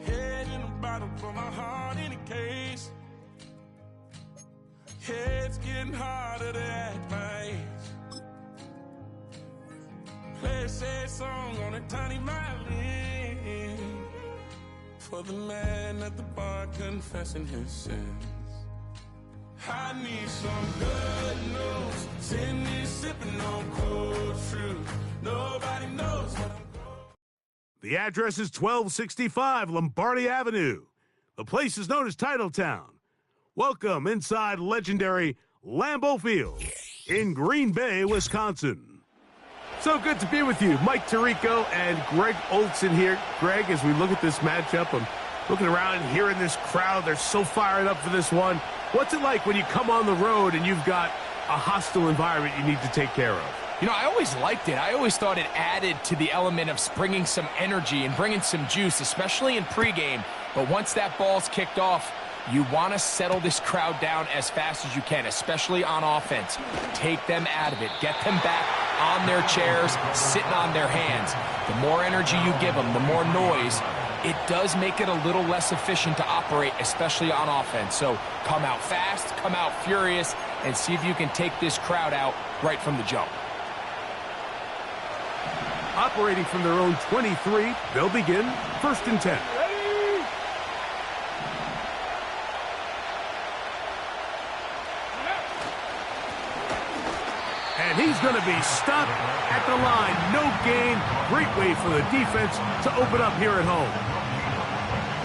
Head in a bottle, put my heart in a case. It's getting harder to act my age. Play a sad song on a tiny violin for the man at the bar confessing his sins. I need some good news. Send me sipping on cold fruit. Nobody knows what I'm going. The address is 1265 Lombardi Avenue. The place is known as Titletown. Welcome inside legendary Lambeau Field in Green Bay, Wisconsin. So good to be with you. Mike Tirico and Greg Olson here. Greg, as we look at this matchup, I'm looking around and hearing this crowd. They're so fired up for this one. What's it like when you come on the road and you've got a hostile environment you need to take care of? You know, I always liked it. I always thought it added to the element of bringing some energy and bringing some juice, especially in pregame. But once that ball's kicked off, you want to settle this crowd down as fast as you can, especially on offense. Take them out of it. Get them back on their chairs, sitting on their hands. The more energy you give them, the more noise, it does make it a little less efficient to operate, especially on offense. So come out fast, come out furious, and see if you can take this crowd out right from the jump. Operating from their own 23, they'll begin 1st and 10. And he's going to be stopped at the line. No gain. Great way for the defense to open up here at home.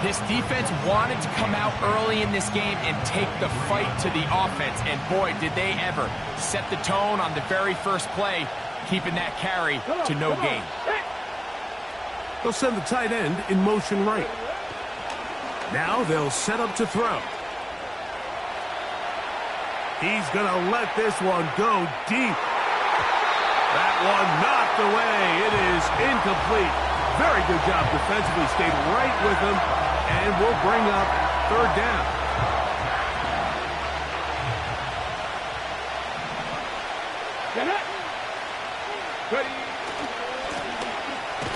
This defense wanted to come out early in this game and take the fight to the offense. And boy, did they ever set the tone on the very first play, keeping that carry to no gain. They'll send the tight end in motion right. Now they'll set up to throw. He's going to let this one go deep. That one knocked away. It is incomplete. Very good job defensively. Stayed right with him, and will bring up third down.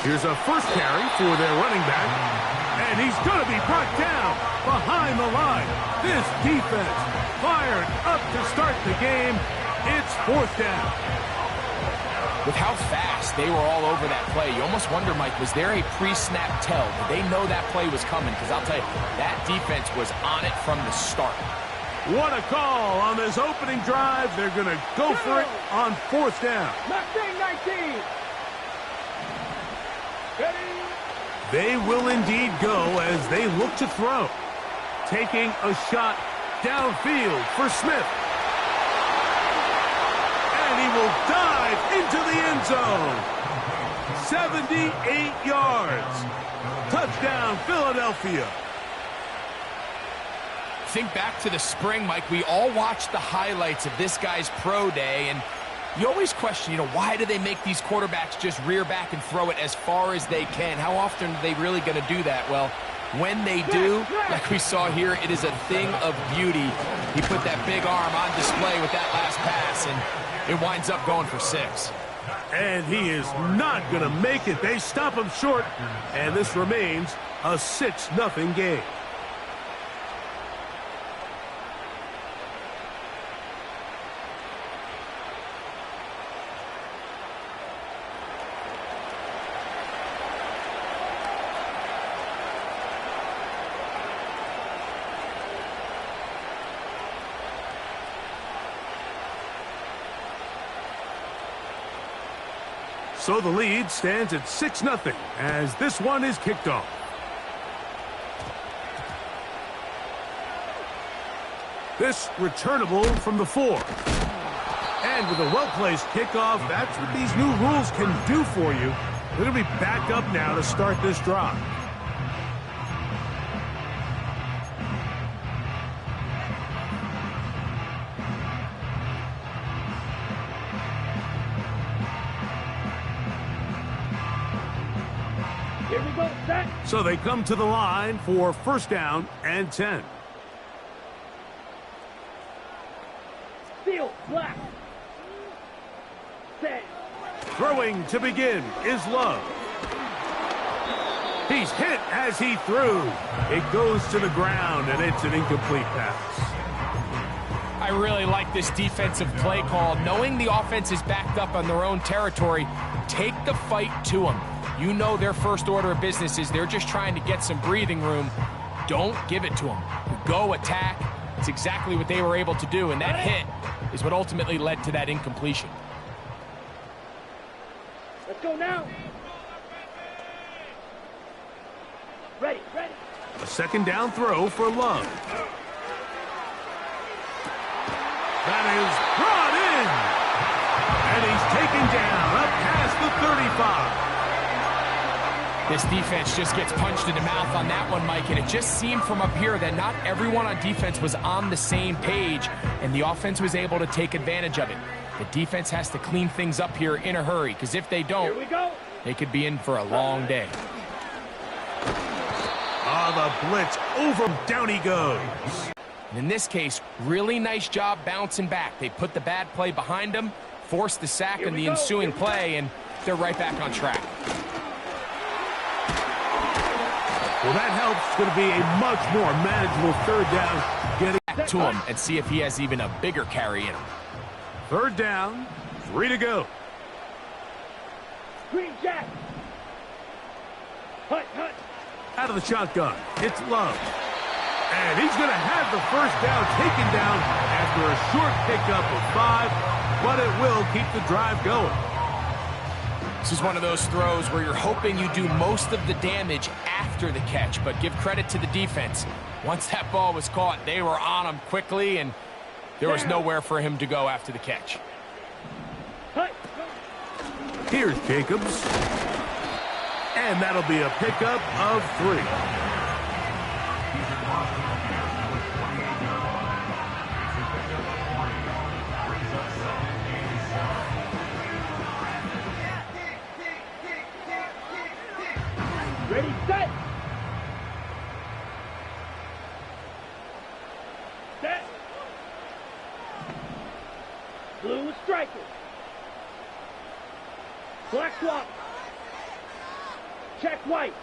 Here's a first carry for their running back, and he's going to be brought down behind the line. This defense fired up to start the game. It's fourth down. With how fast they were all over that play, you almost wonder, Mike, was there a pre-snap tell? Did they know that play was coming? Because I'll tell you, that defense was on it from the start. What a call on this opening drive. They're going to go for it on fourth down. Mustang 19. Ready? They will indeed go as they look to throw. Taking a shot downfield for Smith. And he will dive into the end zone. 78 yards. Touchdown, Philadelphia. Think back to the spring, Mike. We all watched the highlights of this guy's pro day, and you always question, why do they make these quarterbacks just rear back and throw it as far as they can? How often are they really going to do that? Well, when they do, like we saw here, it is a thing of beauty. He put that big arm on display with that last pass, and it winds up going for 6. And he is not going to make it. They stop him short, and this remains a 6-0 game. So the lead stands at 6-0 as this one is kicked off. This returnable from the 4. And with a well-placed kickoff, that's what these new rules can do for you. They're going to be back up now to start this drive. Here we go, set. So they come to the line for first down and 10. Field, black. Set. Throwing to begin is Love. He's hit as he threw. It goes to the ground, and it's an incomplete pass. I really like this defensive play call. Knowing the offense is backed up on their own territory, take the fight to them. You know their first order of business is they're just trying to get some breathing room. Don't give it to them. Go attack. It's exactly what they were able to do, and that hit is what ultimately led to that incompletion. Let's go now. Ready, ready. A second down throw for Love. That is brought in. And he's taken down up past the 35. This defense just gets punched in the mouth on that one, Mike, and it just seemed from up here that not everyone on defense was on the same page, and the offense was able to take advantage of it. The defense has to clean things up here in a hurry, because if they don't, they could be in for a long day. The blitz over. Down he goes. And in this case, really nice job bouncing back. They put the bad play behind them, forced the sack in the ensuing play, and they're right back on track. Well, that helps. It's going to be a much more manageable third down. Getting back to him and see if he has even a bigger carry in him. Third down, 3 to go. Green jack. Hut, hut. Out of the shotgun, it's Love. And he's going to have the first down taken down after a short pickup of 5, but it will keep the drive going. This is one of those throws where you're hoping you do most of the damage after the catch, but give credit to the defense. Once that ball was caught, they were on him quickly, and there was nowhere for him to go after the catch. Here's Jacobs. And that'll be a pickup of 3. Blue striker. Black swap. Check white.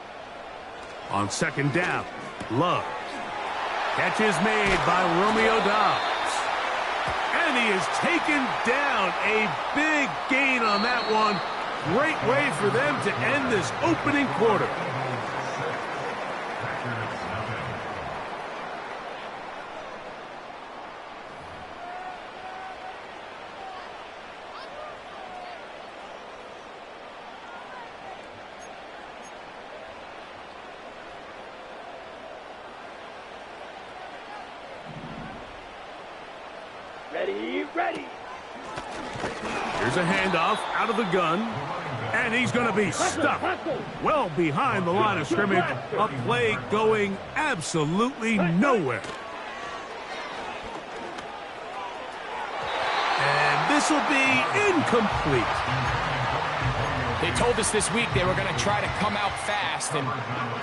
On second down, Love. Catch is made by Romeo Doubs. And he is taken down. A big gain on that one. Great way for them to end this opening quarter. Ready. Here's a handoff out of the gun. And he's going to be stuck well behind the line of scrimmage. A play going absolutely nowhere. And this will be incomplete. They told us this week they were going to try to come out fast, and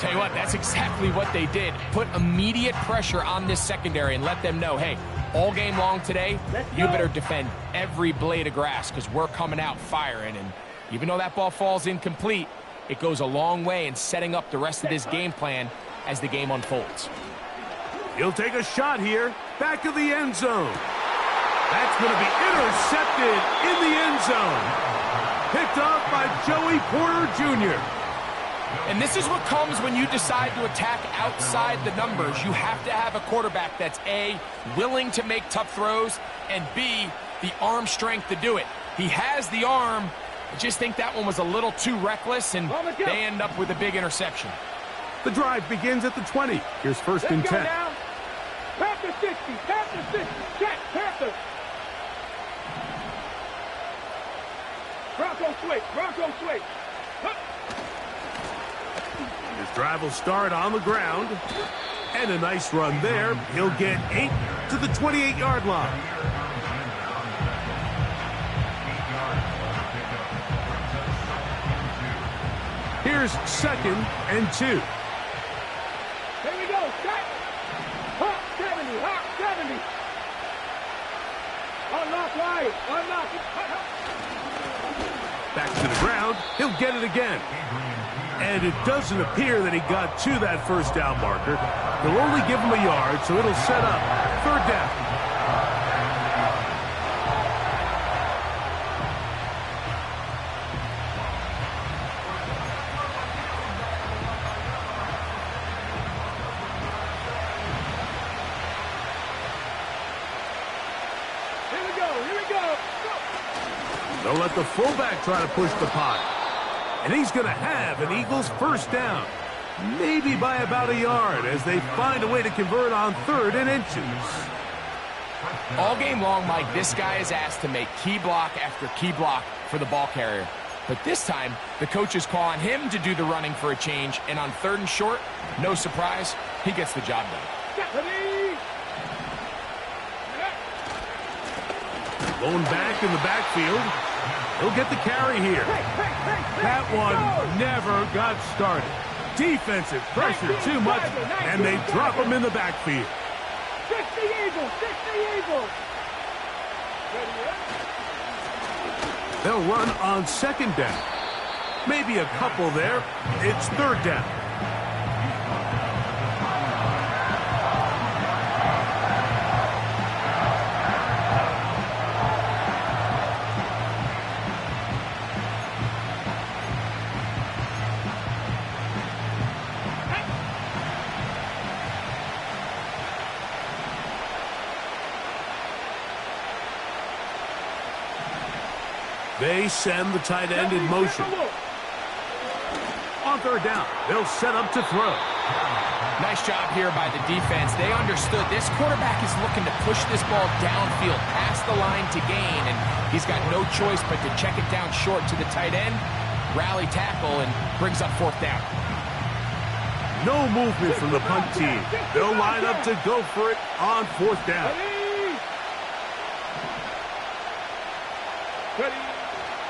tell you what, that's exactly what they did. Put immediate pressure on this secondary and let them know, hey, all game long today, you better defend every blade of grass because we're coming out firing. And even though that ball falls incomplete, it goes a long way in setting up the rest of this game plan as the game unfolds. He'll take a shot here, back of the end zone. That's going to be intercepted in the end zone. Picked off by Joey Porter Jr. And this is what comes when you decide to attack outside the numbers. You have to have a quarterback that's A, willing to make tough throws, and B, the arm strength to do it. He has the arm. I just think that one was a little too reckless, and they end up with a big interception. The drive begins at the 20. Here's first and 10. Now. Panther 60, Panther 60, check, Panther. Bronco switch. His drive will start on the ground. And a nice run there. He'll get 8 to the 28-yard line. Here's second and 2. Here we go, check. Hot 70. Unlock wide, unlock. Back to the ground. He'll get it again. And it doesn't appear that he got to that first down marker. They'll only give him a yard, so it'll set up third down. Here we go. They'll let the fullback try to push the pot. And he's going to have an Eagles first down. Maybe by about a yard as they find a way to convert on 3rd and inches. All game long, Mike, this guy is asked to make key block after key block for the ball carrier. But this time, the coaches call on him to do the running for a change. And on 3rd and short, no surprise, he gets the job done. Going back in the backfield. He'll get the carry here. That one never got started. Defensive pressure too much, and they drop him in the backfield. 60 Eagles. They'll run on 2nd down. Maybe a couple there. It's 3rd down. They send the tight end in motion. On 3rd down, they'll set up to throw. Nice job here by the defense. They understood this quarterback is looking to push this ball downfield past the line to gain, and he's got no choice but to check it down short to the tight end, rally tackle, and brings up 4th down. No movement from the punt team. They'll line up to go for it on 4th down.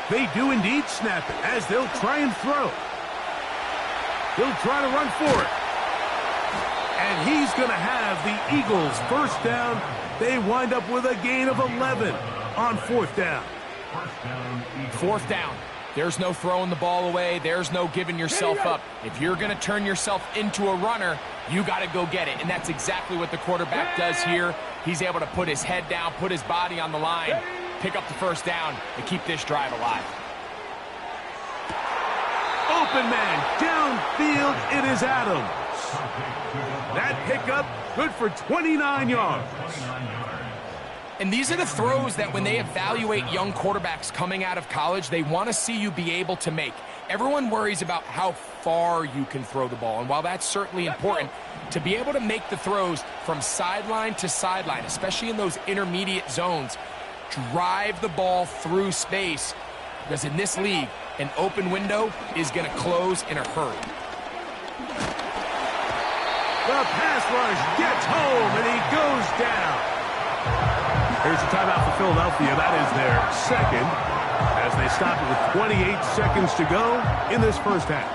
They do indeed snap it as they'll try and throw. He'll try to run for it. And he's going to have the Eagles first down. They wind up with a gain of 11. on fourth down. Fourth down. There's no throwing the ball away. There's no giving yourself up. If you're going to turn yourself into a runner, you got to go get it. And that's exactly what the quarterback does here. He's able to put his head down, put his body on the line, pick up the first down, and keep this drive alive. Open man, downfield, it is Adams. That pickup, good for 29 yards. And these are the throws that when they evaluate young quarterbacks coming out of college, they want to see you be able to make. Everyone worries about how far you can throw the ball. And while that's certainly important, to be able to make the throws from sideline to sideline, especially in those intermediate zones, drive the ball through space. Because in this league, an open window is going to close in a hurry. The pass rush gets home, and he goes down. Here's a timeout for Philadelphia. That is their second, as they stop it with 28 seconds to go in this first half.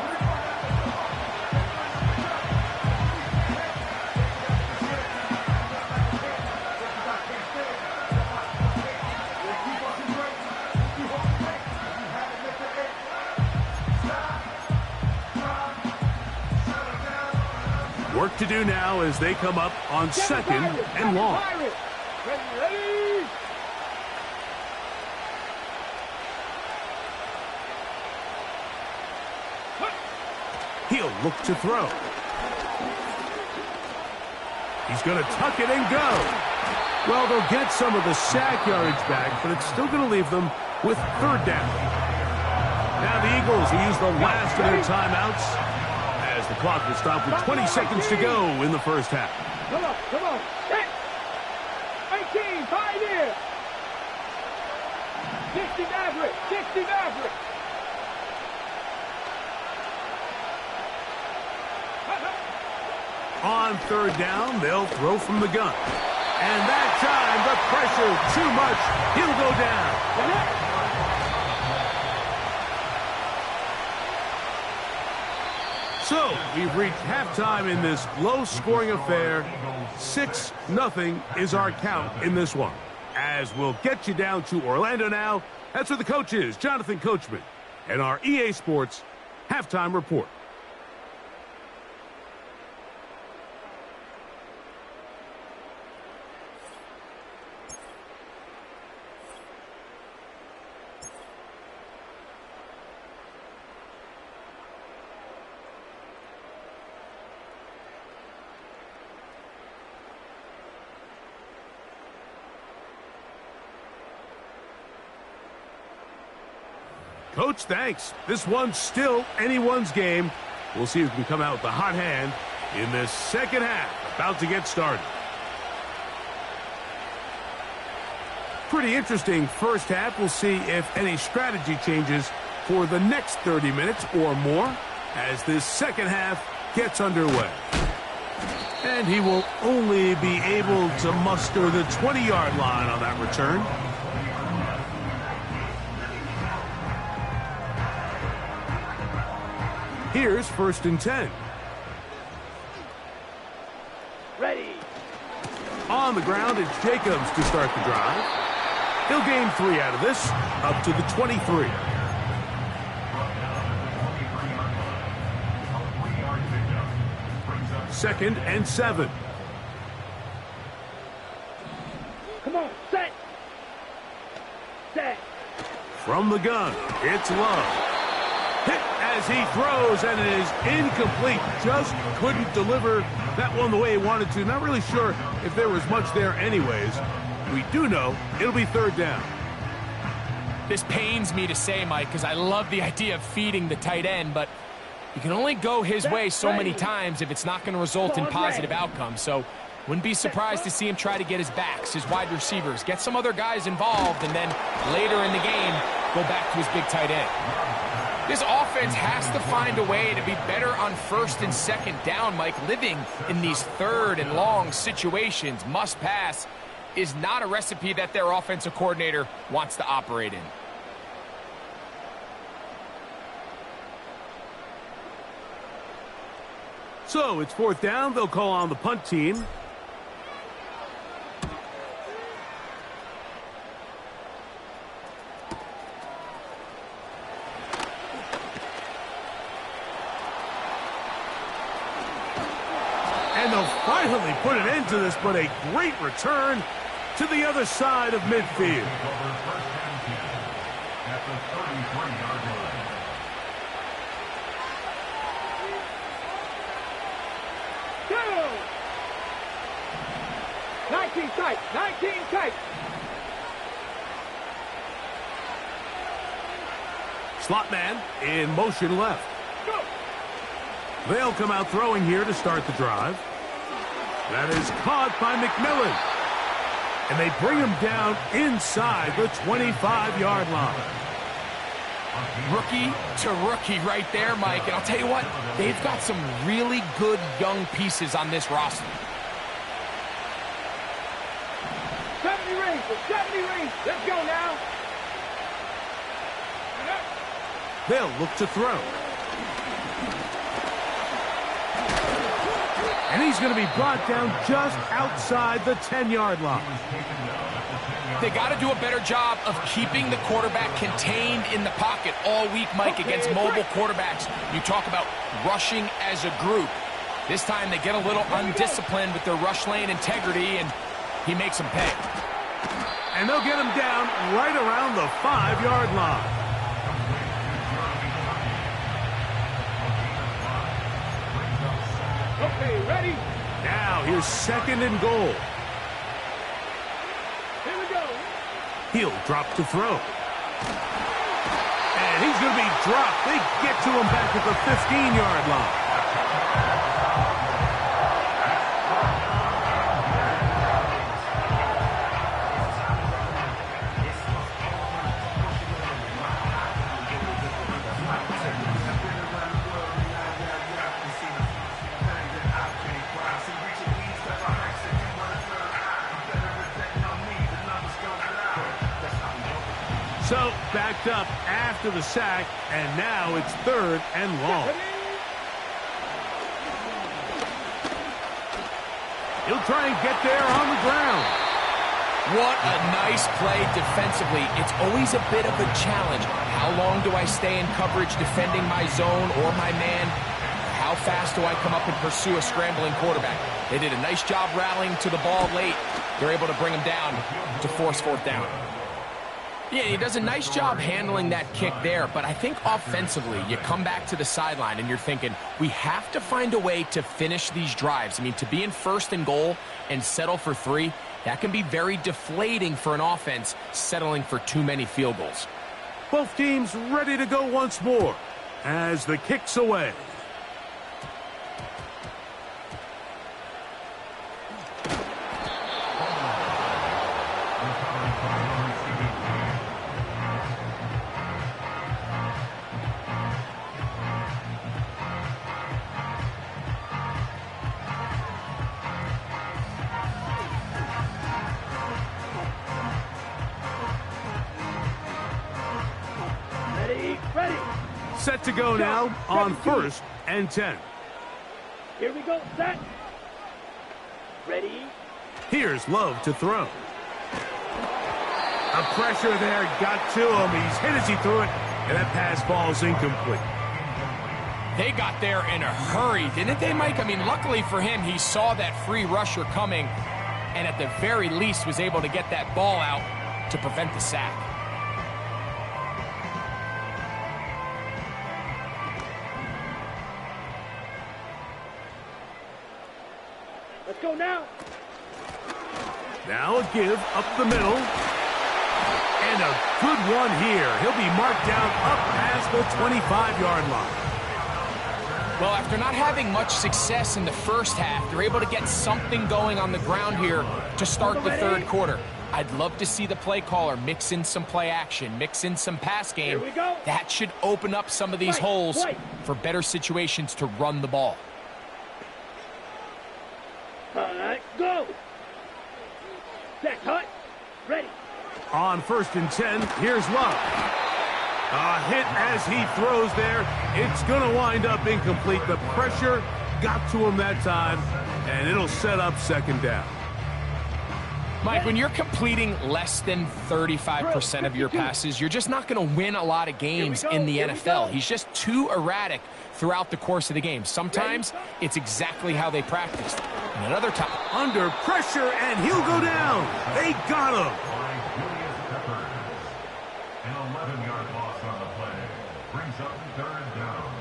Work to do now as they come up on second and long. He'll look to throw. He's going to tuck it and go. Well, they'll get some of the sack yardage back, but it's still going to leave them with third down. Now the Eagles will use the last of their timeouts as the clock will stop with 20 seconds to go in the first half. Come on. 18, 5 here. 60 Maverick. On third down, they'll throw from the gun. And that time, the pressure too much. He'll go down. So, we've reached halftime in this low-scoring affair. 6-0 is our count in this one. As we'll get you down to Orlando now. That's where the coach is, Jonathan Coachman, and our EA Sports Halftime Report. Coach, thanks. This one's still anyone's game. We'll see who can come out with the hot hand in this second half. About to get started. Pretty interesting first half. We'll see if any strategy changes for the next 30 minutes or more as this second half gets underway. And he will only be able to muster the 20-yard line on that return. Here's 1st and 10. Ready. On the ground, it's Jacobs to start the drive. He'll gain 3 out of this, up to the 23. Second and 7. Come on, set. From the gun, it's Love. Hit as he throws, and it is incomplete. Just couldn't deliver that one the way he wanted to. Not really sure if there was much there anyways. We do know it'll be third down. This pains me to say, Mike, because I love the idea of feeding the tight end, but you can only go his way so many times if it's not going to result in positive outcomes. So wouldn't be surprised to see him try to get his backs, his wide receivers, get some other guys involved, and then later in the game, go back to his big tight end. This offense has to find a way to be better on 1st and 2nd down, Mike. Living in these 3rd and long situations, must pass, is not a recipe that their offensive coordinator wants to operate in. So it's 4th down. They'll call on the punt team. they'll finally put an end to this, but a great return to the other side of midfield. At the 33-yard line. Go! 19 tight, 19 tight. Slot man in motion left. Go! They'll come out throwing here to start the drive. That is caught by McMillan. And they bring him down inside the 25-yard line. Rookie to rookie right there, Mike. And I'll tell you what, they've got some really good young pieces on this roster. 70 rings, 70 rings. Let's go now. They'll look to throw. And he's going to be brought down just outside the 10-yard line. They got to do a better job of keeping the quarterback contained in the pocket all week, Mike, against mobile quarterbacks. You talk about rushing as a group. This time they get a little undisciplined with their rush lane integrity, and he makes them pay. And they'll get him down right around the 5-yard line. Okay, ready? Now here's 2nd and goal. Here we go. He'll drop to throw. And he's going to be dropped. They get to him back at the 15-yard line. So, backed up after the sack, and now it's 3rd and long. He'll try and get there on the ground. What a nice play defensively. It's always a bit of a challenge. How long do I stay in coverage defending my zone or my man? How fast do I come up and pursue a scrambling quarterback? They did a nice job rallying to the ball late. They're able to bring him down to force 4th down. Yeah, he does a nice job handling that kick there, but I think offensively, you come back to the sideline and you're thinking, we have to find a way to finish these drives. I mean, to be in 1st and goal and settle for 3, that can be very deflating for an offense settling for too many field goals. Both teams ready to go once more as the kick's away. Ready. Set to go now on 1st and 10. Here we go. Set. Ready. Here's Love to throw. A pressure there got to him. He's hit as he threw it, and that pass falls incomplete. They got there in a hurry, didn't they, Mike? I mean, luckily for him, he saw that free rusher coming, and at the very least was able to get that ball out to prevent the sack. Let's go now. Now a give up the middle. And a good one here. He'll be marked down up past the 25-yard line. Well, after not having much success in the first half, they're able to get something going on the ground here to start the 3rd quarter. I'd love to see the play caller mix in some play action, mix in some pass game. Here we go. That should open up some of these holes for better situations to run the ball. All right, go. Set, hut. Ready. On 1st and 10, here's Love. A hit as he throws there. It's going to wind up incomplete. The pressure got to him that time, and it'll set up 2nd down. Mike, when you're completing less than 35% of your passes, you're just not going to win a lot of games in the NFL. He's just too erratic throughout the course of the game. Sometimes it's exactly how they practiced. And another time. Under pressure, and he'll go down. They got him. By Julius Peppers. An 11-yard loss on the play. Brings up 3rd down.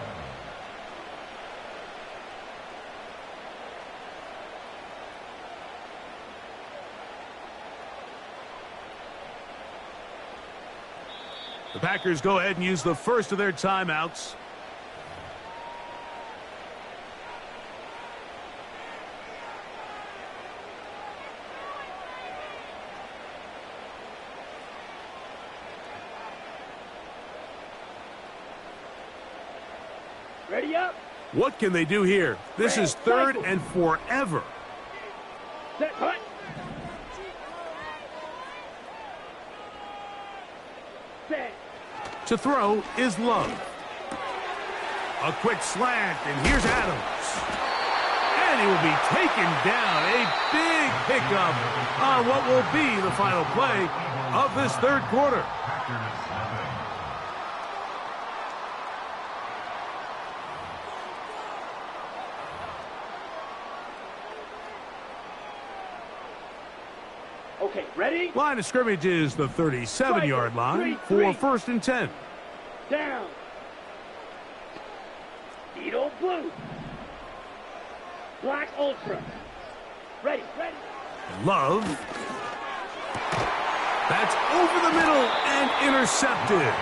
The Packers go ahead and use the first of their timeouts. Ready up. What can they do here? This is 3rd and forever. Set, hut. Set. To throw is Love. A quick slant, and here's Adams. And he will be taken down. A big pickup on what will be the final play of this 3rd quarter. Okay, ready? Line of scrimmage is the 37-yard line for 1st and 10. Down. Beetle blue. Black ultra. Ready, ready. Love. That's over the middle and intercepted.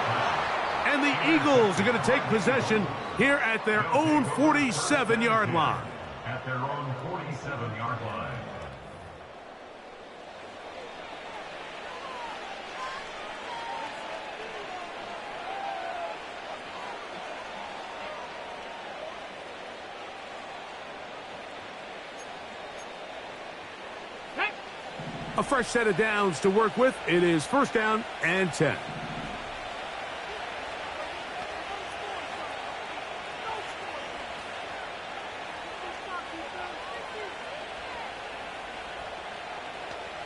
And the Eagles are going to take possession here at their own 47-yard line. At their own 47-yard line. A fresh set of downs to work with. It is 1st down and 10.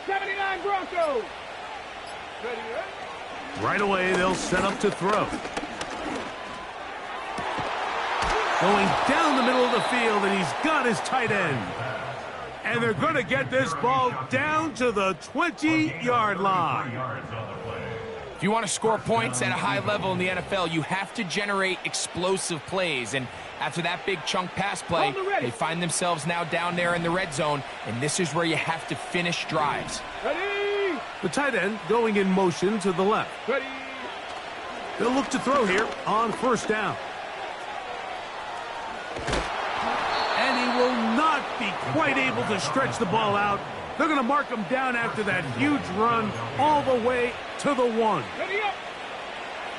'79 Broncos. Ready, Right away, they'll set up to throw. Going down the middle of the field, and he's got his tight end. And they're going to get this ball down to the 20-yard line. If you want to score points at a high level in the NFL, you have to generate explosive plays. And after that big chunk pass play, they find themselves now down there in the red zone, and this is where you have to finish drives. Ready. The tight end going in motion to the left. Ready. They'll look to throw here on 1st down. And he will not be quite able to stretch the ball out. They're going to mark him down after that huge run all the way to the 1. Ready up.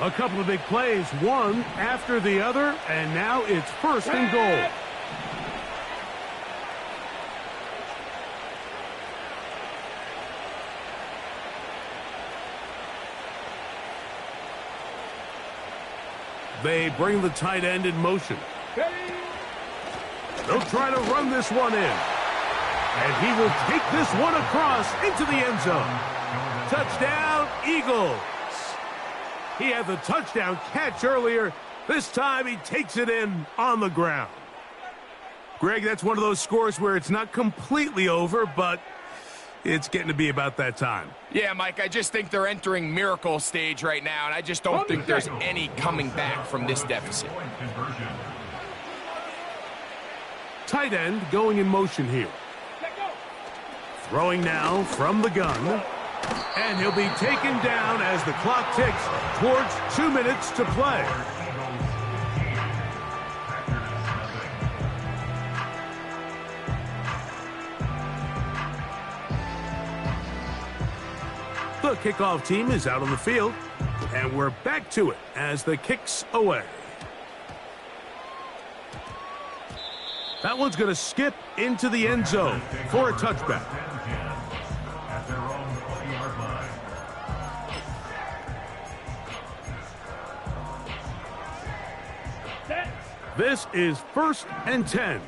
A couple of big plays, one after the other, and now it's 1st and goal. They bring the tight end in motion. Ready. They'll try to run this one in. And he will take this one across into the end zone. Touchdown, Eagles. He had the touchdown catch earlier. This time he takes it in on the ground. Greg, that's one of those scores where it's not completely over, but it's getting to be about that time. Yeah, Mike, I just think they're entering miracle stage right now, and I just don't think there's any coming back from this deficit. Tight end going in motion here. Throwing now from the gun. And he'll be taken down as the clock ticks towards 2 minutes to play. The kickoff team is out on the field, and we're back to it as the kick's away. That one's going to skip into the end zone for a touchback. At their own 20-yard line. This is 1st and 10.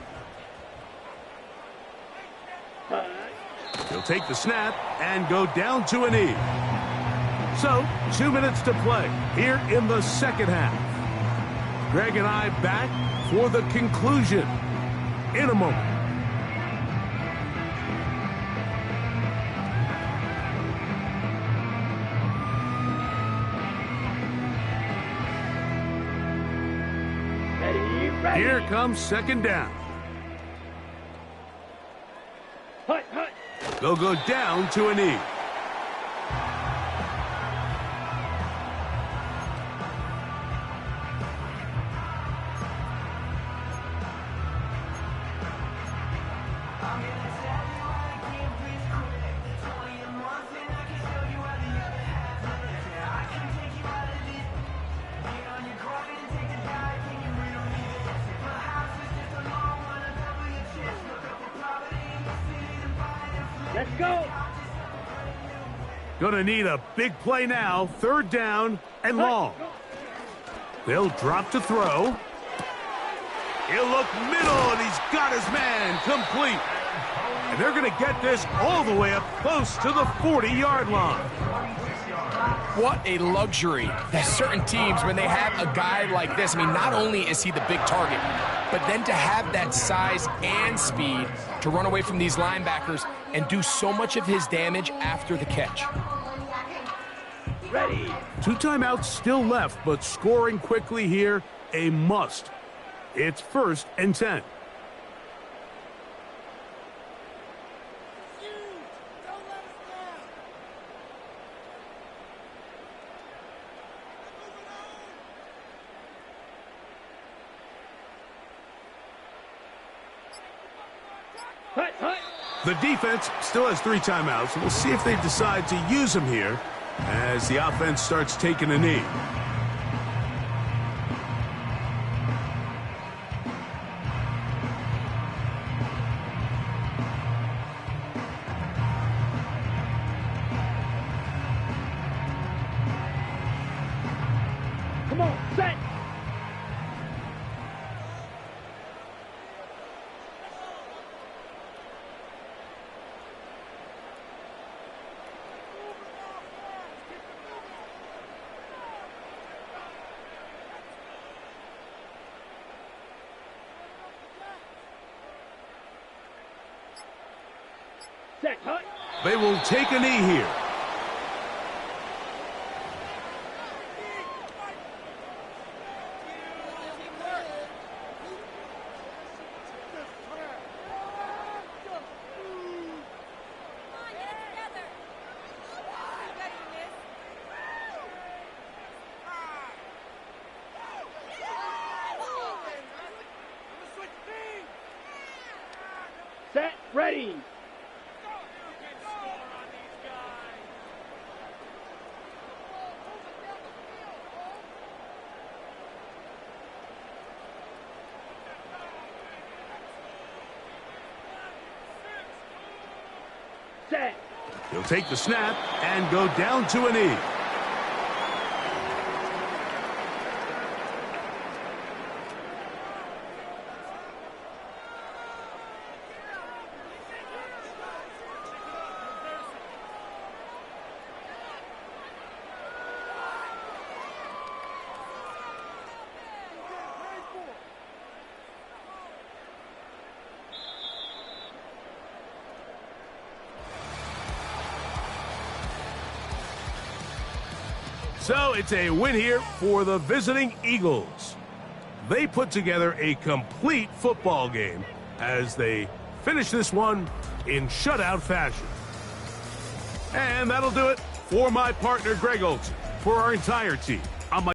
He'll take the snap and go down to a knee. So, 2 minutes to play here in the second half. Greg and I back for the conclusion in a moment. Here comes second down. Hut, hut. They'll go down to a knee. Let's go. Gonna need a big play now. Third down and long. They'll drop to throw. He'll look middle, and he's got his man complete. And they're going to get this all the way up close to the 40-yard line. What a luxury that certain teams, when they have a guy like this, I mean, not only is he the big target, but then to have that size and speed to run away from these linebackers and do so much of his damage after the catch. Ready. 2 timeouts still left, but scoring quickly here, a must. It's 1st and 10. Hut, hut. The defense still has 3 timeouts. We'll see if they decide to use them here as the offense starts taking a knee. Come on, set. Set, hut. They will take a knee here. Set, ready. Set. He'll take the snap and go down to a knee. So it's a win here for the visiting Eagles. They put together a complete football game as they finish this one in shutout fashion. And that'll do it for my partner, Greg Olsen, for our entire team.